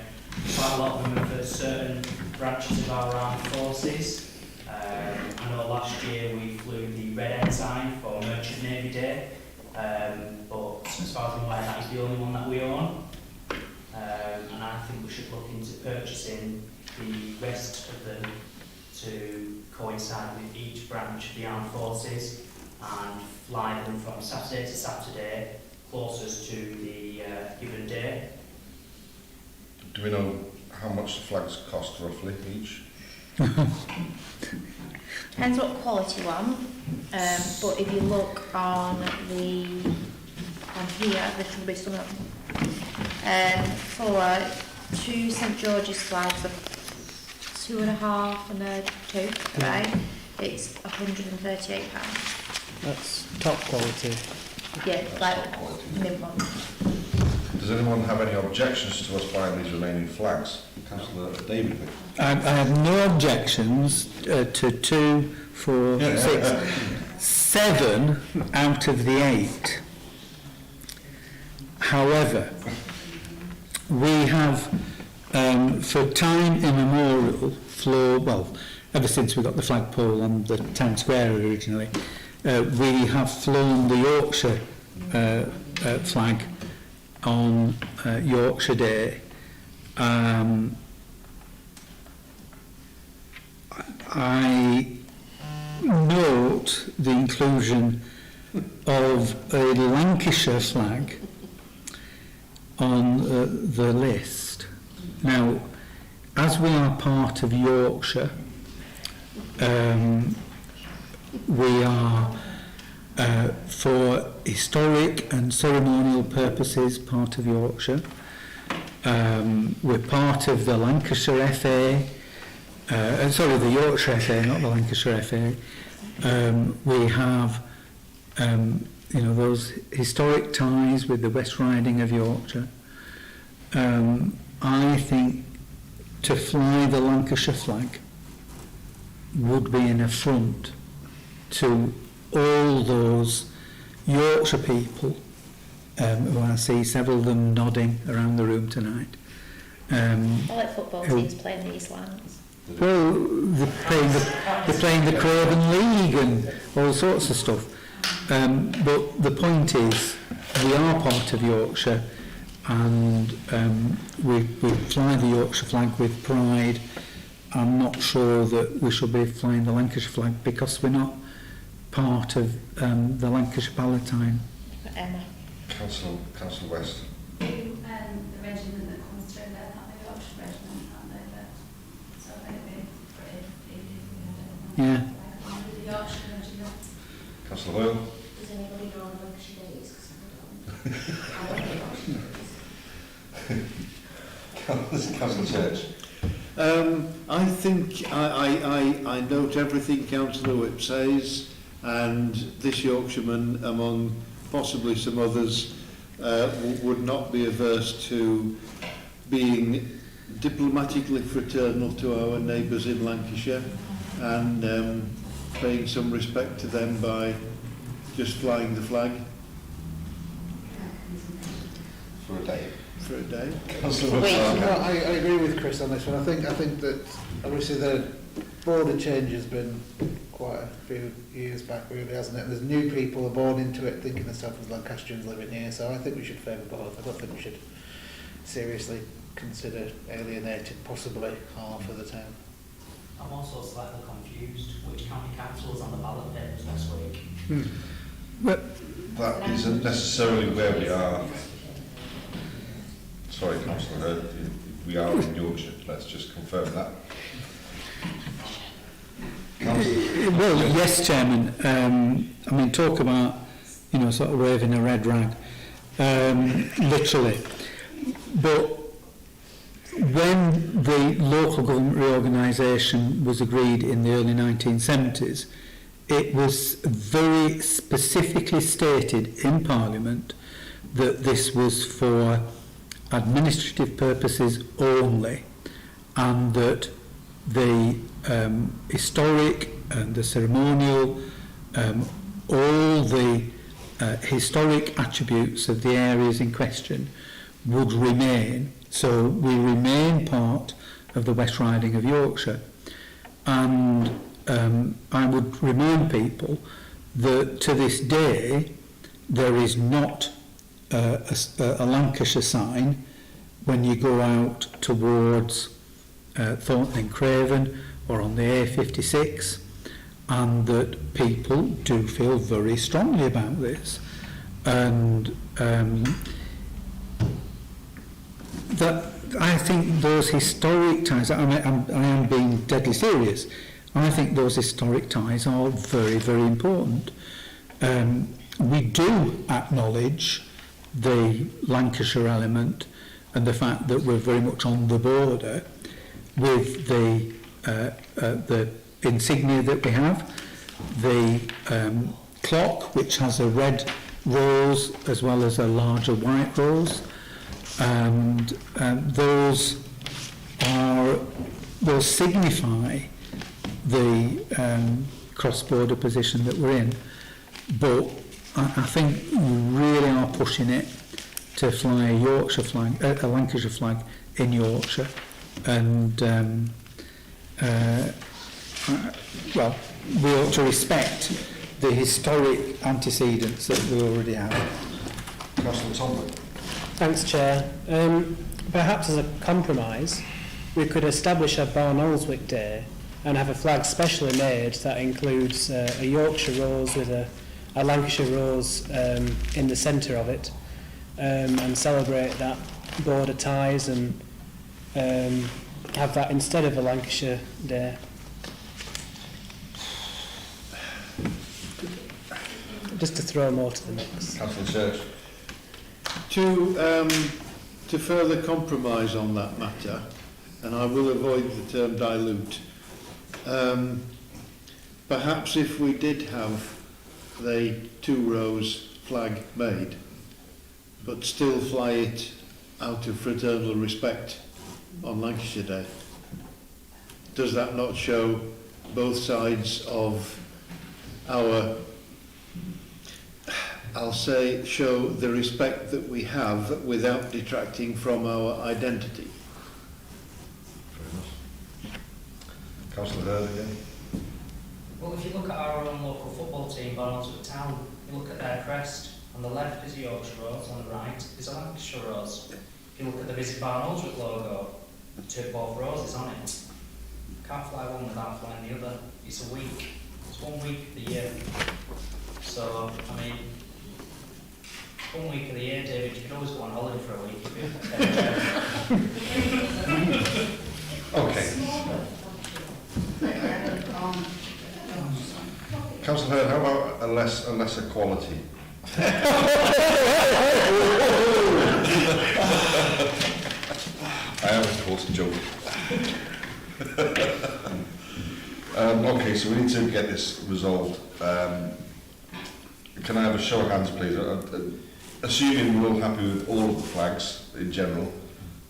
Quite a lot of them are for certain branches of our armed forces. I know last year we flew the red ensign for Merchant Navy Day, but as far as I'm aware, that is the only one that we own. And I think we should look into purchasing the rest of them to coincide with each branch of the armed forces and fly them from Saturday to Saturday closest to the given day. Do we know how much the flags cost roughly each? Depends what quality one, but if you look on here, there should be some for 2 St George's flags of 2.5 and a 2, right? It's £138. That's top quality. Yeah, like Top quality. mint one. Does anyone have any objections to us buying these remaining flags? Councillor David. I have no objections to 2, 4, 6, 7 out of the 8. However, we have, for time immemorial, ever since we got the flagpole on the town square originally, we have flown the Yorkshire flag on Yorkshire Day. I note the inclusion of a Lancashire flag on the list. Now, as we are part of Yorkshire, we are, for historic and ceremonial purposes, part of Yorkshire. We're part of the Lancashire FA, the Yorkshire FA, not the Lancashire FA. We have, those historic ties with the West Riding of Yorkshire. I think to fly the Lancashire flag would be an affront to all those Yorkshire people who I see several of them nodding around the room tonight. I like football teams playing these lands. Well, they're playing the Craven League and all sorts of stuff. But the point is, we are part of Yorkshire, and we fly the Yorkshire flag with pride. I'm not sure that we should be flying the Lancashire flag because we're not part of the Lancashire Palatine. Emma. Councillor West. The regiment that comes through there, not the Yorkshire regiment, aren't they? So they'd be pretty easy. Yeah. The Yorkshire regiment. Councillor Hoyle. Does anybody know the Lancashire days? Because I don't. I don't know Yorkshire days. Councillor Church. I think I note everything Councillor Whip says, and this Yorkshireman, among possibly some others, would not be averse to being diplomatically fraternal to our neighbours in Lancashire and paying some respect to them by just flying the flag For a day. for a day. Councillor Wait. West. I agree with Chris on this one. I think that obviously the border change has been quite a few years back, really, hasn't it? There's new people are born into it thinking themselves as Lancastrians living here, so I think we should favour both. I don't think we should seriously consider alienating possibly half of the town. I'm also slightly confused which county council is on the ballot papers next week. That isn't necessarily where we are. Sorry, Councillor Hurd, we are in Yorkshire. Let's just confirm that. Well, yes, Chairman. I mean, talk about, sort of waving a red rag, literally. But when the local government reorganisation was agreed in the early 1970s, it was very specifically stated in Parliament that this was for administrative purposes only, and that the historic and the ceremonial, all the historic attributes of the areas in question would remain. So we remain part of the West Riding of Yorkshire. And I would remind people that to this day there is not a Lancashire sign when you go out towards Thornton and Craven or on the A56, and that people do feel very strongly about this. And that I think those historic ties, I am being deadly serious, I think those historic ties are very, very important. We do acknowledge the Lancashire element and the fact that we're very much on the border with the insignia that we have, the clock, which has a red rose as well as a larger white rose, and those signify the cross-border position that we're in. But I think we really are pushing it to fly a Yorkshire flag, a Lancashire flag in Yorkshire, and well, we ought to respect the historic antecedents that we already have. Councillor Tomlin. Thanks, Chair. Perhaps as a compromise, we could establish a Barnoldswick Day and have a flag specially made that includes a Yorkshire rose with a Lancashire rose in the centre of it, and celebrate that border ties, and have that instead of a Lancashire Day. Just to throw more to the mix. Councillor Church. To further compromise on that matter, and I will avoid the term dilute, perhaps if we did have the two-rose flag made, but still fly it out of fraternal respect on Lancashire Day, does that not show both sides of our, I'll say, show the respect that we have without detracting from our identity? Fair enough. Councillor Hurd again. Well, if you look at our own local football team, Barnoldswick Town, you look at their crest, on the left is a Yorkshire rose, on the right is a Lancashire rose. If you look at the Visit Barnoldswick logo, both roses on it. Can't fly one without flying the other. It's a week. It's 1 week of the year. So, I mean, 1 week of the year, David, you can always go on holiday for a week if you Okay. Councillor Hurd, how about a lesser quality? I am, of course, joking. Okay, so we need to get this resolved. Can I have a show of hands, please? Assuming we're all happy with all of the flags in general,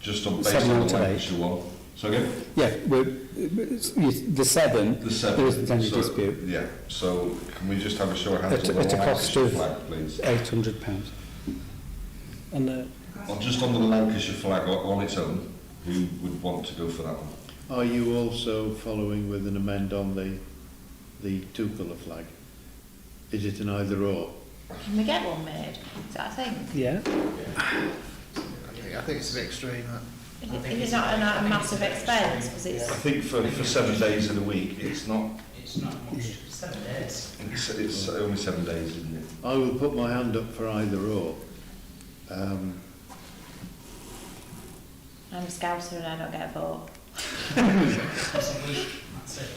just on based on the Lancashire one. So again? Yeah, the seven, there isn't any dispute. Yeah, so can we just have a show of hands on the At a cost Lancashire of flag, please? £800. And Just on the Lancashire flag on its own, who would want to go for that one? Are you also following with an amend on the two-colour flag? Is it an either or? Can we get one made? Is that a thing? yeah, I think it's a bit extreme, that. Is it not a massive expense? Because it's I think for 7 days of the week, it's not. It's not much. 7 days. It's only 7 days, isn't it? I will put my hand up for either or. I'm a Scouser and I don't get a vote. It's a week. That's it.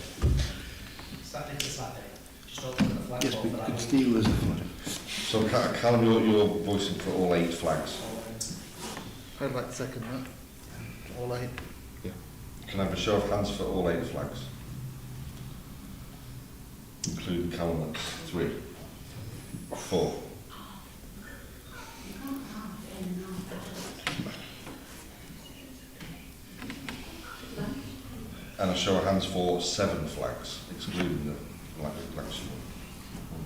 Saturday to Saturday. Just open the flag Yes, for but you that could week. steal as a flag. So Callum, you're voicing for all 8 flags. I'd like to second that. all 8. Can I have a show of hands for all 8 flags? Including Callan's 3. 4. And a show of hands for 7 flags, excluding the flag collection.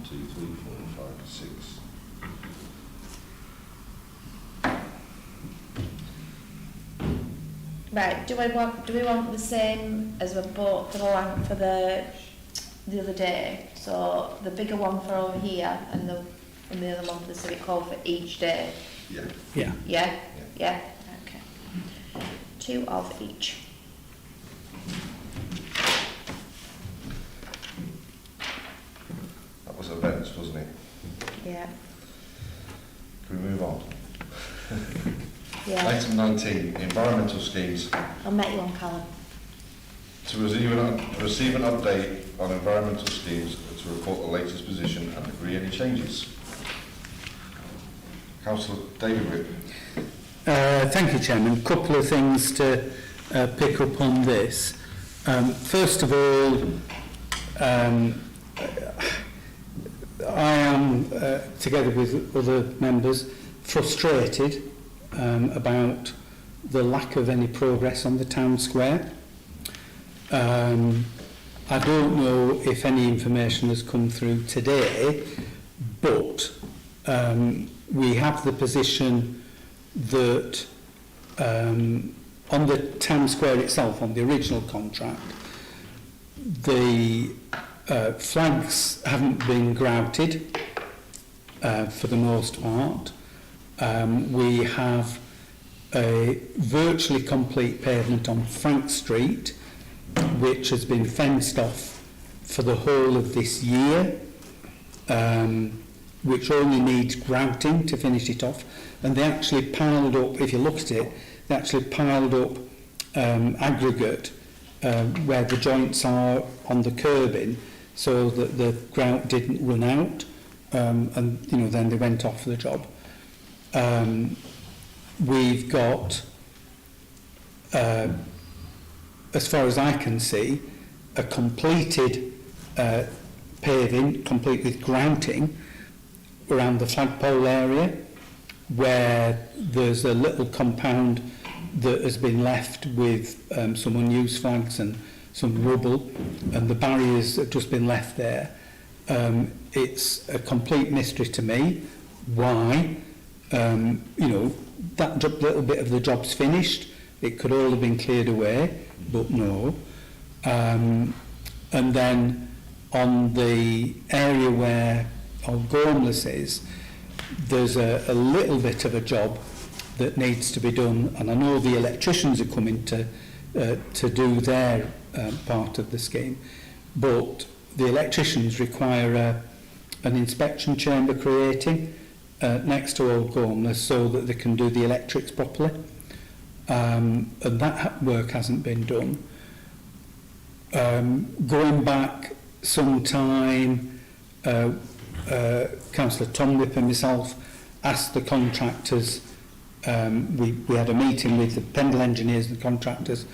1, 2, 3, 4, 5, 6. Right, do we want the same as we bought for the other day? So the bigger one for over here and the other one for the civic hall for each day? Yeah. Yeah. Yeah? Yeah? Okay. 2 of each. That was events, wasn't it? Yeah. Can we move on? Yeah. Item 19, environmental schemes. I'll met you on Callum. To receive an update on environmental schemes, to report the latest position and agree any changes. Councillor David Whip. Thank you, Chairman. A couple of things to pick up on this. First of all, I am, together with other members, frustrated about the lack of any progress on the town square. I don't know if any information has come through today, but we have the position that on the town square itself, on the original contract, the flags haven't been grouted for the most part. We have a virtually complete pavement on Frank Street, which has been fenced off for the whole of this year, which only needs grouting to finish it off. And they actually piled up, if you look at it, they actually piled up aggregate where the joints are on the curbing, so that the grout didn't run out, and then they went off the job. We've got, as far as I can see, a completed paving, complete with grouting, around the flagpole area, where there's a little compound that has been left with some unused flags and some rubble, and the barriers have just been left there. It's a complete mystery to me why, that little bit of the job's finished. It could all have been cleared away, but no. And then on the area where Old Gormless is, there's a little bit of a job that needs to be done, and I know the electricians are coming to do their part of the scheme, but the electricians require an inspection chamber creating next to Old Gormless so that they can do the electrics properly, and that work hasn't been done. Going back some time, Councillor Tomlip and myself asked the contractors, we had a meeting with the Pendle engineers and the contractors,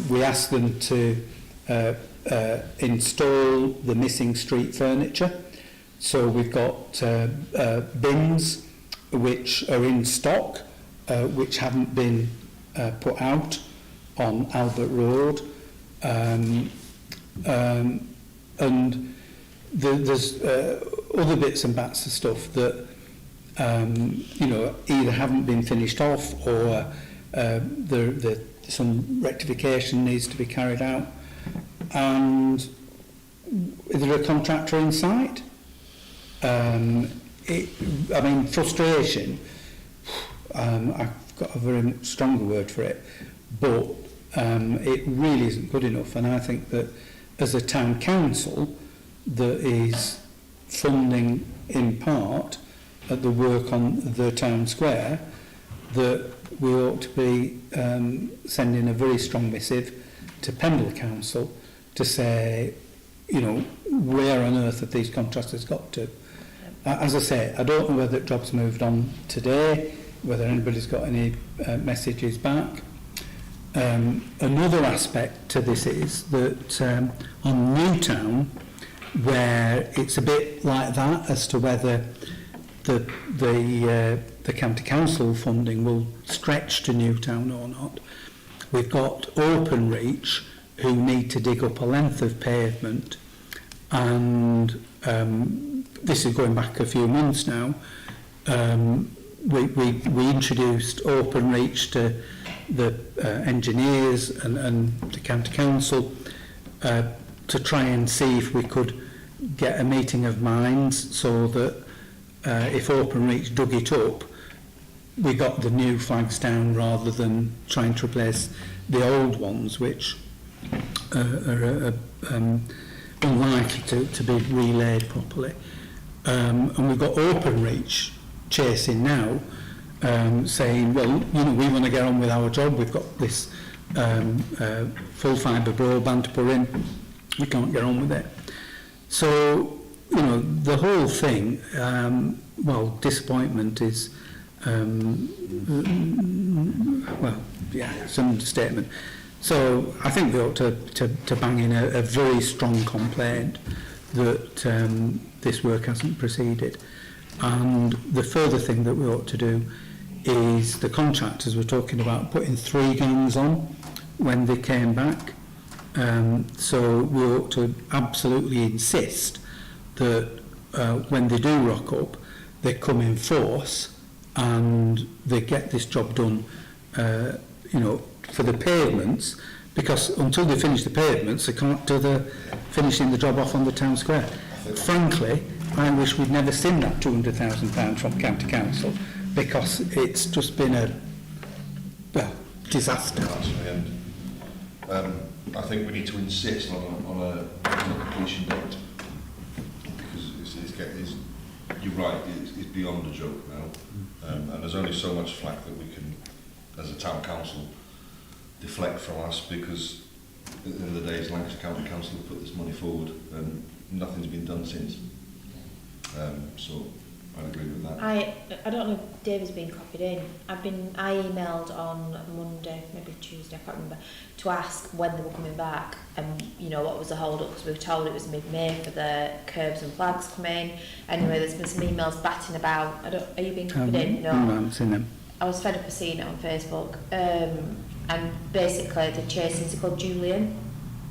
we asked them to install the missing street furniture. So we've got bins which are in stock, which haven't been put out on Albert Road, and there's other bits and bats of stuff that either haven't been finished off, or some rectification needs to be carried out. And is there a contractor in sight? Frustration, I've got a very stronger word for it, but it really isn't good enough. And I think that as a town council that is funding in part the work on the town square, that we ought to be sending a very strong missive to Pendle Council to say, where on earth have these contractors got to? As I say, I don't know whether the job's moved on today, whether anybody's got any messages back. Another aspect to this is that on Newtown, where it's a bit like that as to whether the county council funding will stretch to Newtown or not, we've got Openreach who need to dig up a length of pavement, and this is going back a few months now. We introduced Openreach to the engineers and the county council to try and see if we could get a meeting of minds, so that if Openreach dug it up, we got the new flags down rather than trying to replace the old ones, which are unlikely to be relayed properly. And we've got Openreach chasing now, saying, well, you know, we want to get on with our job. We've got this full fibre broadband to put in. We can't get on with it. So, you know, the whole thing, well, disappointment is, well, yeah, it's an understatement. So I think we ought to bang in a very strong complaint that this work hasn't proceeded. And the further thing that we ought to do is the contractors were talking about putting 3 gangs on when they came back. So we ought to absolutely insist that when they do rock up, they come in force and they get this job done, you know, for the pavements, because until they finish the pavements, they can't do the finishing the job off on the town square. Frankly, I wish we'd never seen that £200,000 from County Council, because it's just been a, well, disaster. I think we need to insist on a completion date, because it's you're right, it's beyond a joke now, and there's only so much flack that we can, as a town council, deflect from us, because at the end of the day, Lancashire County Council have put this money forward and nothing's been done since. So I'd agree with that. I don't know if David's been copied in. I emailed on Monday, maybe Tuesday, I can't remember, to ask when they were coming back and, you know, what was the hold up, because we were told it was mid-May for the curbs and flags coming. Anyway, there's been some emails batting about. Are you being copied in? No. I haven't seen them. I was fed up of seeing it on Facebook. And basically the chasing's called Julian.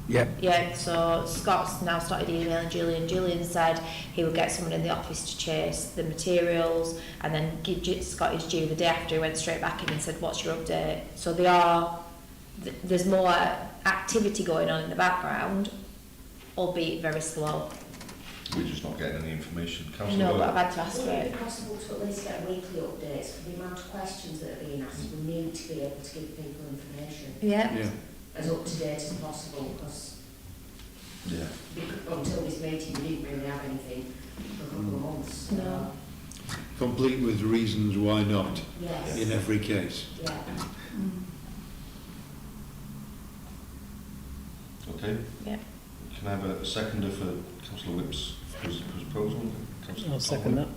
Yep. Yeah, so Scott's now started emailing Julian. Julian said he would get someone in the office to chase the materials, and then Scott is due the day after. He went straight back in and said, what's your update? So there's more activity going on in the background, albeit very slow. We're just not getting any information. Councillor No, Lloyd. but I've had to ask for Would it it. be possible to at least get weekly updates for the amount of questions that are being asked? We need to be able to give people information Yeah. as up to date as possible, because until this meeting we didn't really have anything for a couple of months. No. Complete with reasons why not, Yes. in every case. Yeah. Okay. Yeah. Can I have a seconder for Councillor Whip's proposal? I'll second that.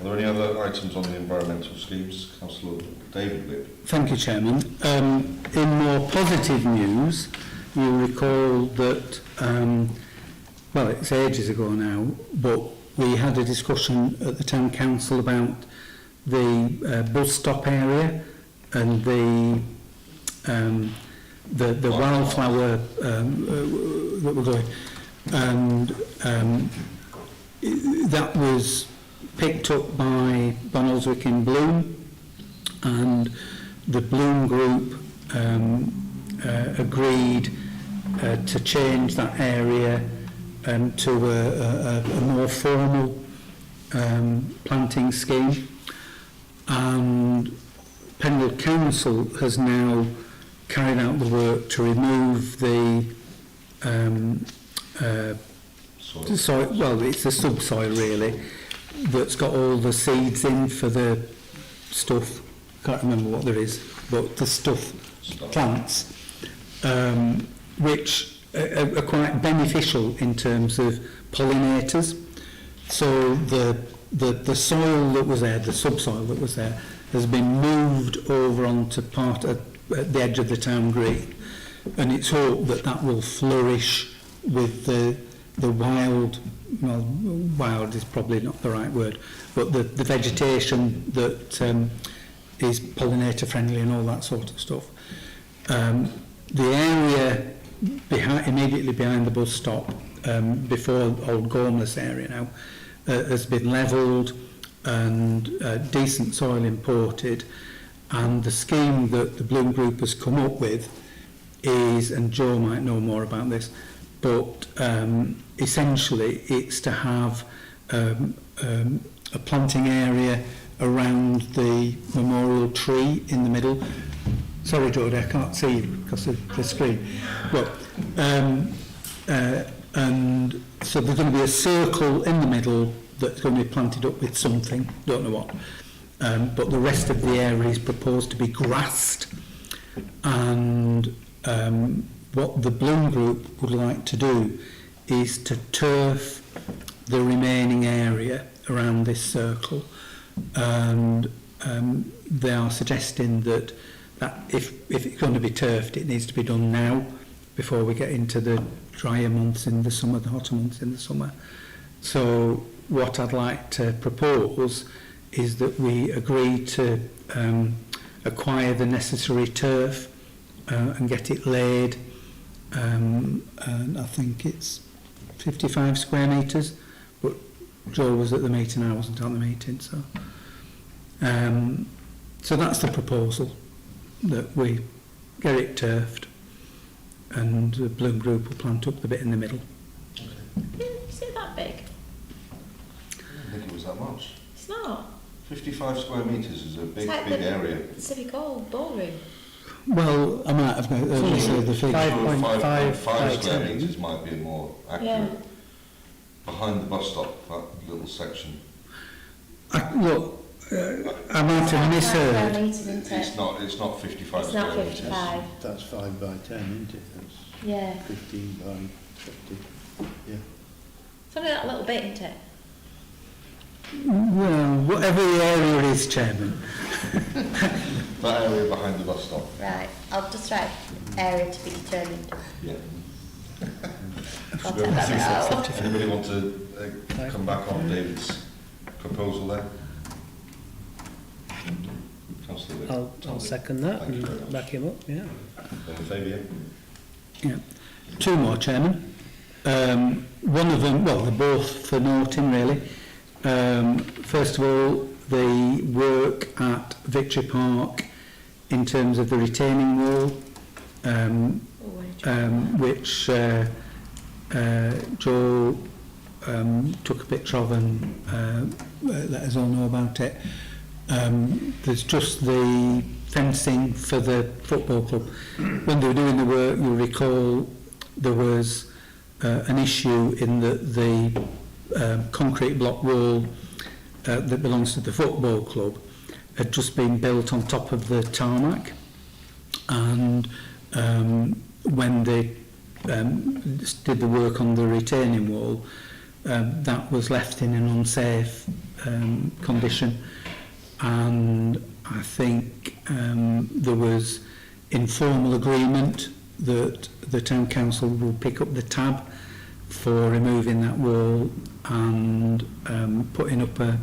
Are there any other items on the environmental schemes? Councillor David Whip. Thank you, Chairman. In more positive news, you'll recall that, well, it's ages ago now, but we had a discussion at the Town Council about the bus stop area and the wildflower that were going. And that was picked up by Barnoldswick in Bloom, and the Bloom group agreed to change that area to a more formal planting scheme, and Pendle Council has now carried out the work to remove the soil, well, it's the subsoil really, that's got all the seeds in for the stuff, can't remember what there is, but the stuff, plants, which are quite beneficial in terms of pollinators. So the soil that was there, the subsoil that was there, has been moved over onto part at the edge of the town green, and it's hoped that that will flourish with the wild, well, wild is probably not the right word, but the vegetation that is pollinator friendly and all that sort of stuff. The area immediately behind the bus stop, before Old Gormless area now, has been levelled and decent soil imported, and the scheme that the Bloom Group has come up with is, and Joe might know more about this, but essentially it's to have a planting area around the memorial tree in the middle. Sorry, Jodie, I can't see you because of the screen. But, and so there's going to be a circle in the middle that's going to be planted up with something, don't know what. But the rest of the area is proposed to be grassed. And what the Bloom Group would like to do is to turf the remaining area around this circle. And they are suggesting that if it's going to be turfed, it needs to be done now before we get into the drier months in the summer, the hotter months in the summer. So what I'd like to propose is that we agree to acquire the necessary turf and get it laid, and I think it's 55 square metres, but Joe was at the meeting, I wasn't at the meeting, so so that's the proposal, that we get it turfed and the Bloom Group will plant up the bit in the middle. Is it that big? I don't think it was that much. It's not. 55 square metres is a big, It's like big the area. Civic Hall ballroom. Well, I might have misheard the figure. 5.5 5 square by 10. metres might be more accurate. Yeah. Behind the bus stop, that little section. Look, I might have misheard. It's not 55 It's square not metres. 55. That's 5 by 10, isn't it? That's Yeah. 15 by 50. Yeah. It's only that little bit, isn't it? Well, whatever the area is, Chairman. That area behind the bus stop. Right. I'll just write area to be determined. Yeah. I'll take that bit out. Anybody want to come back on David's proposal there? Councillor Wick. I'll second that Thank you very and much. back him up, yeah. All in favour, yeah? Yeah. Two more, Chairman. One of them, well, they're both for noting, really. First of all, the work at Victory Park in terms of the retaining wall, which Joe took a picture of and let us all know about it. There's just the fencing for the football club. When they were doing the work, you'll recall there was an issue in that the concrete block wall that belongs to the football club had just been built on top of the tarmac, and when they did the work on the retaining wall, that was left in an unsafe condition, and I think there was informal agreement that the town council will pick up the tab for removing that wall and putting up a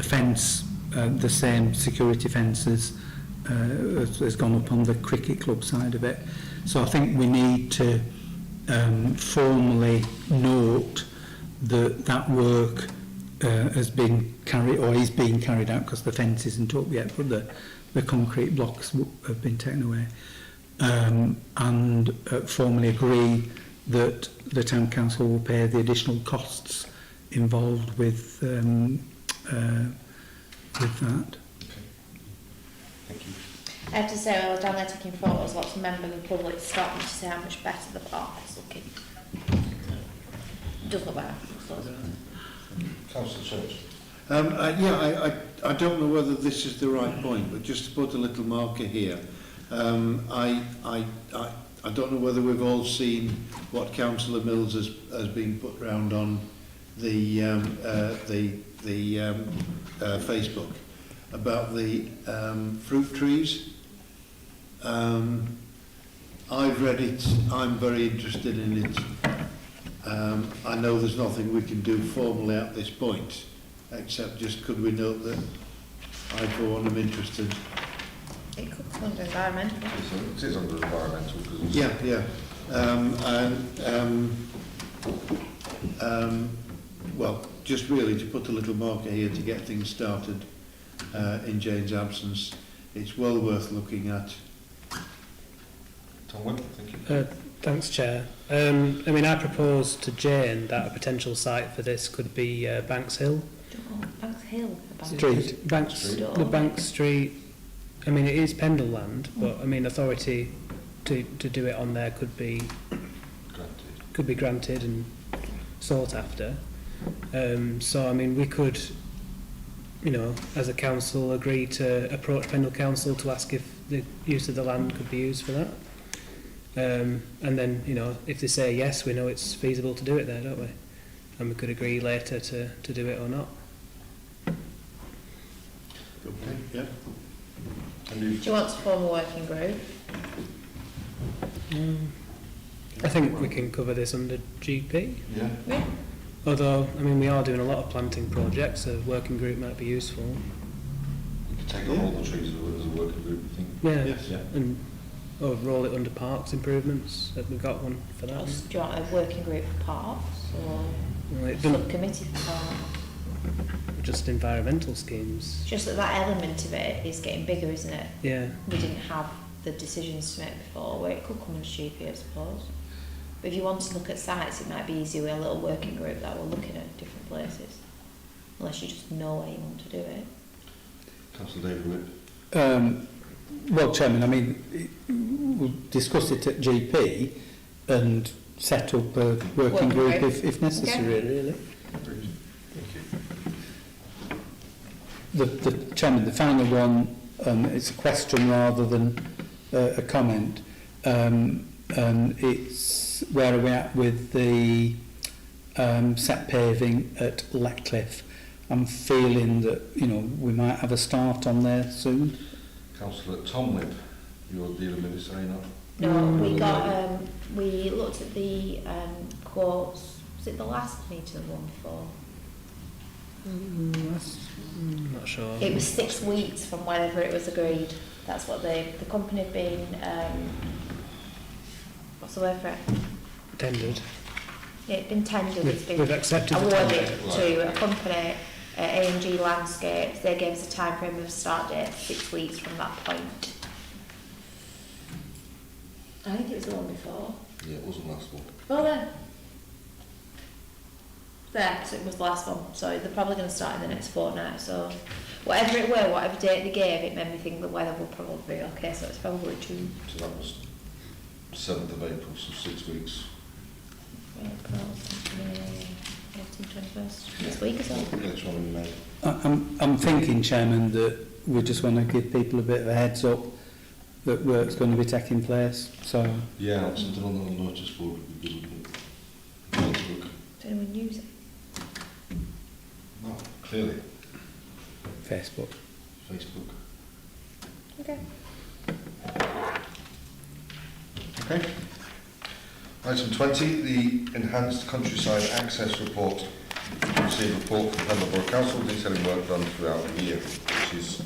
fence, the same security fences has gone up on the cricket club side of it. So I think we need to formally note that that work has been carried, or is being carried out, because the fence isn't up yet, but the concrete blocks have been taken away, and formally agree that the town council will pay the additional costs involved with that. Thank you. I have to say, I was down there taking photos, lots of members of the public stopped me to say how much better the park is looking. It does look better. Councillor Church. I don't know whether this is the right point, but just to put a little marker here, I don't know whether we've all seen what Councillor Mills has been put round on the Facebook, about the fruit trees. I've read it, I'm very interested in it. I know there's nothing we can do formally at this point, except just could we note that I, for one, am interested. It could come under environmental. It is under environmental because it's... Yeah, yeah. Well, just really to put a little marker here to get things started in Jane's absence. It's well worth looking at. Tom Webb, thank you. Thanks, Chair. I mean, I proposed to Jane that a potential site for this could be Banks Hill. Banks Hill. Street. Banks, the Banks Street. I mean, it is Pendle land, but I mean, authority to do it on there could be granted and sought after. So I mean, we could, you know, as a council, agree to approach Pendle Council to ask if the use of the land could be used for that. And then, you know, if they say yes, we know it's feasible to do it there, don't we? And we could agree later to do it or not. Okay, yeah. Do you want to form a working group? I think we can cover this under GP. Yeah. Yeah. Although, I mean, we are doing a lot of planting projects, a working group might be useful. You could take on all the trees as a working group, I think. Yeah, Yes. Yeah. and roll it under parks improvements. Have we got one for that? Do you want a working group for parks or Well, it doesn't, subcommittee for parks? just environmental schemes. Just that element of it is getting bigger, isn't it? Yeah. We didn't have the decisions to make before, where it could come under GP, I suppose. But if you want to look at sites, it might be easier with a little working group that we're looking at different places. Unless you just know where you want to do it. Councillor David Whip. Well, Chairman, I mean, we'll discuss it at GP and set up a working group if necessary, really. The Chairman, the final one, it's a question rather than a comment. And it's where are we at with the set paving at Leckliffe? I'm feeling that, you know, we might have a start on there soon. Councillor Tom Webb, you're dealing with this, are you not? No, we got, we looked at the quotes, was it the last meeting or the one before? Not sure. It was 6 weeks from whenever it was agreed. That's what the company had been, what's the word for it? Tendered. Yeah, it's been tendered, it's been We've accepted the awarded tender. to a company, A&G Landscapes. They gave us a time frame of start date, 6 weeks from that point. I think it was the one before. Yeah, it wasn't last one. Oh, there, so it was the last one. So they're probably going to start in the next fortnight. So whatever it were, whatever date they gave, it made me think the weather will probably be okay. So it's probably 2. So that was 7th of April, so 6 weeks. April, 18th, 21st, this week as well. Later on in May. I'm thinking, Chairman, that we just want to give people a bit of a heads up that work's going to be taking place. So Yeah, something on the notice board would be good, wouldn't it? Facebook. Does anyone use it? No, clearly. Facebook. Facebook. Okay. Okay. Item 20, the Enhanced Countryside Access Report. Received a report from Pendle Borough Council detailing work done throughout the year, which is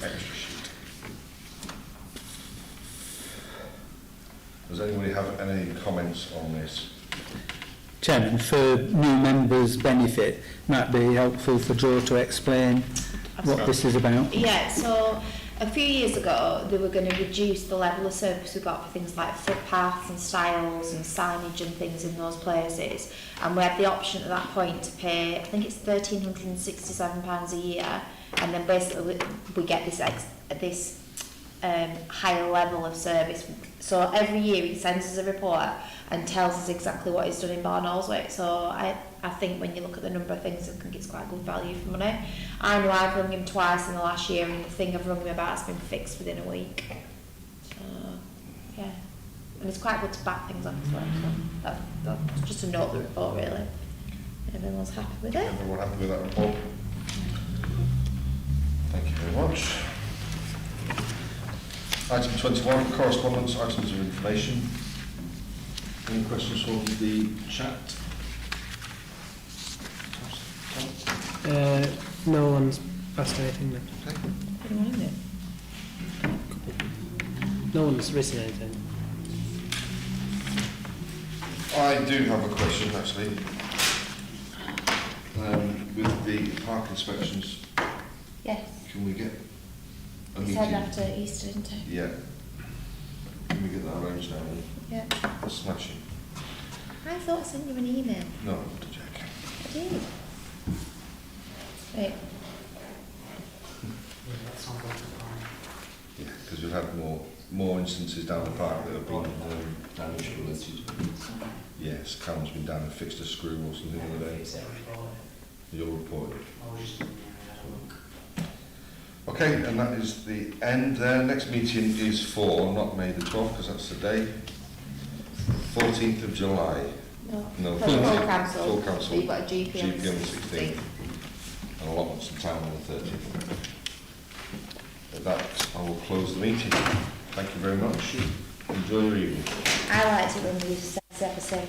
extra sheet. Does anybody have any comments on this? Chairman, for new members' benefit, might be helpful for Joe to explain what this is about. Yeah, so a few years ago they were going to reduce the level of service we got for things like footpaths and stiles and signage and things in those places, and we had the option at that point to pay, I think it's £1,367 a year, and then basically we get this higher level of service. So every year he sends us a report and tells us exactly what he's done in Barnoldswick. So I think when you look at the number of things, I think it's quite good value for money. I know I've rung him twice in the last year, and the thing I've rung him about has been fixed within a week. So, yeah. And it's quite good to back things up as well. So that's just a note of the report, really. Everyone's happy with it? Everyone happy with that report? Thank you very much. Item 21, correspondence, items of information. Any questions from the chat? No one's asked anything then. Anyone in it? No one's written anything. I do have a question actually. With the park inspections, Yes. can we get a It meeting? said after Easter, didn't it? Yeah. Can we get that arranged now? Yeah. Smashing. I thought I sent you an email. No, to check. I did. Wait. Yeah, that sounds like a plan. Yeah, because we've had more instances down the park that have been damage related. Yes, Cam's been down and fixed a screw or something the other day. Fix it and report it. You'll report it. I was just in there, I had a look. Okay, and that is the end there. Next meeting is for, not May the 12th, because that's the day, 14th of July. No. No, For the full 14th. council. Full council. So you've got a GP on GP on the 16th. And allotments in town on the 30th. With that, I will close the meeting. Thank you very much. Enjoy your evening. I like to run these 7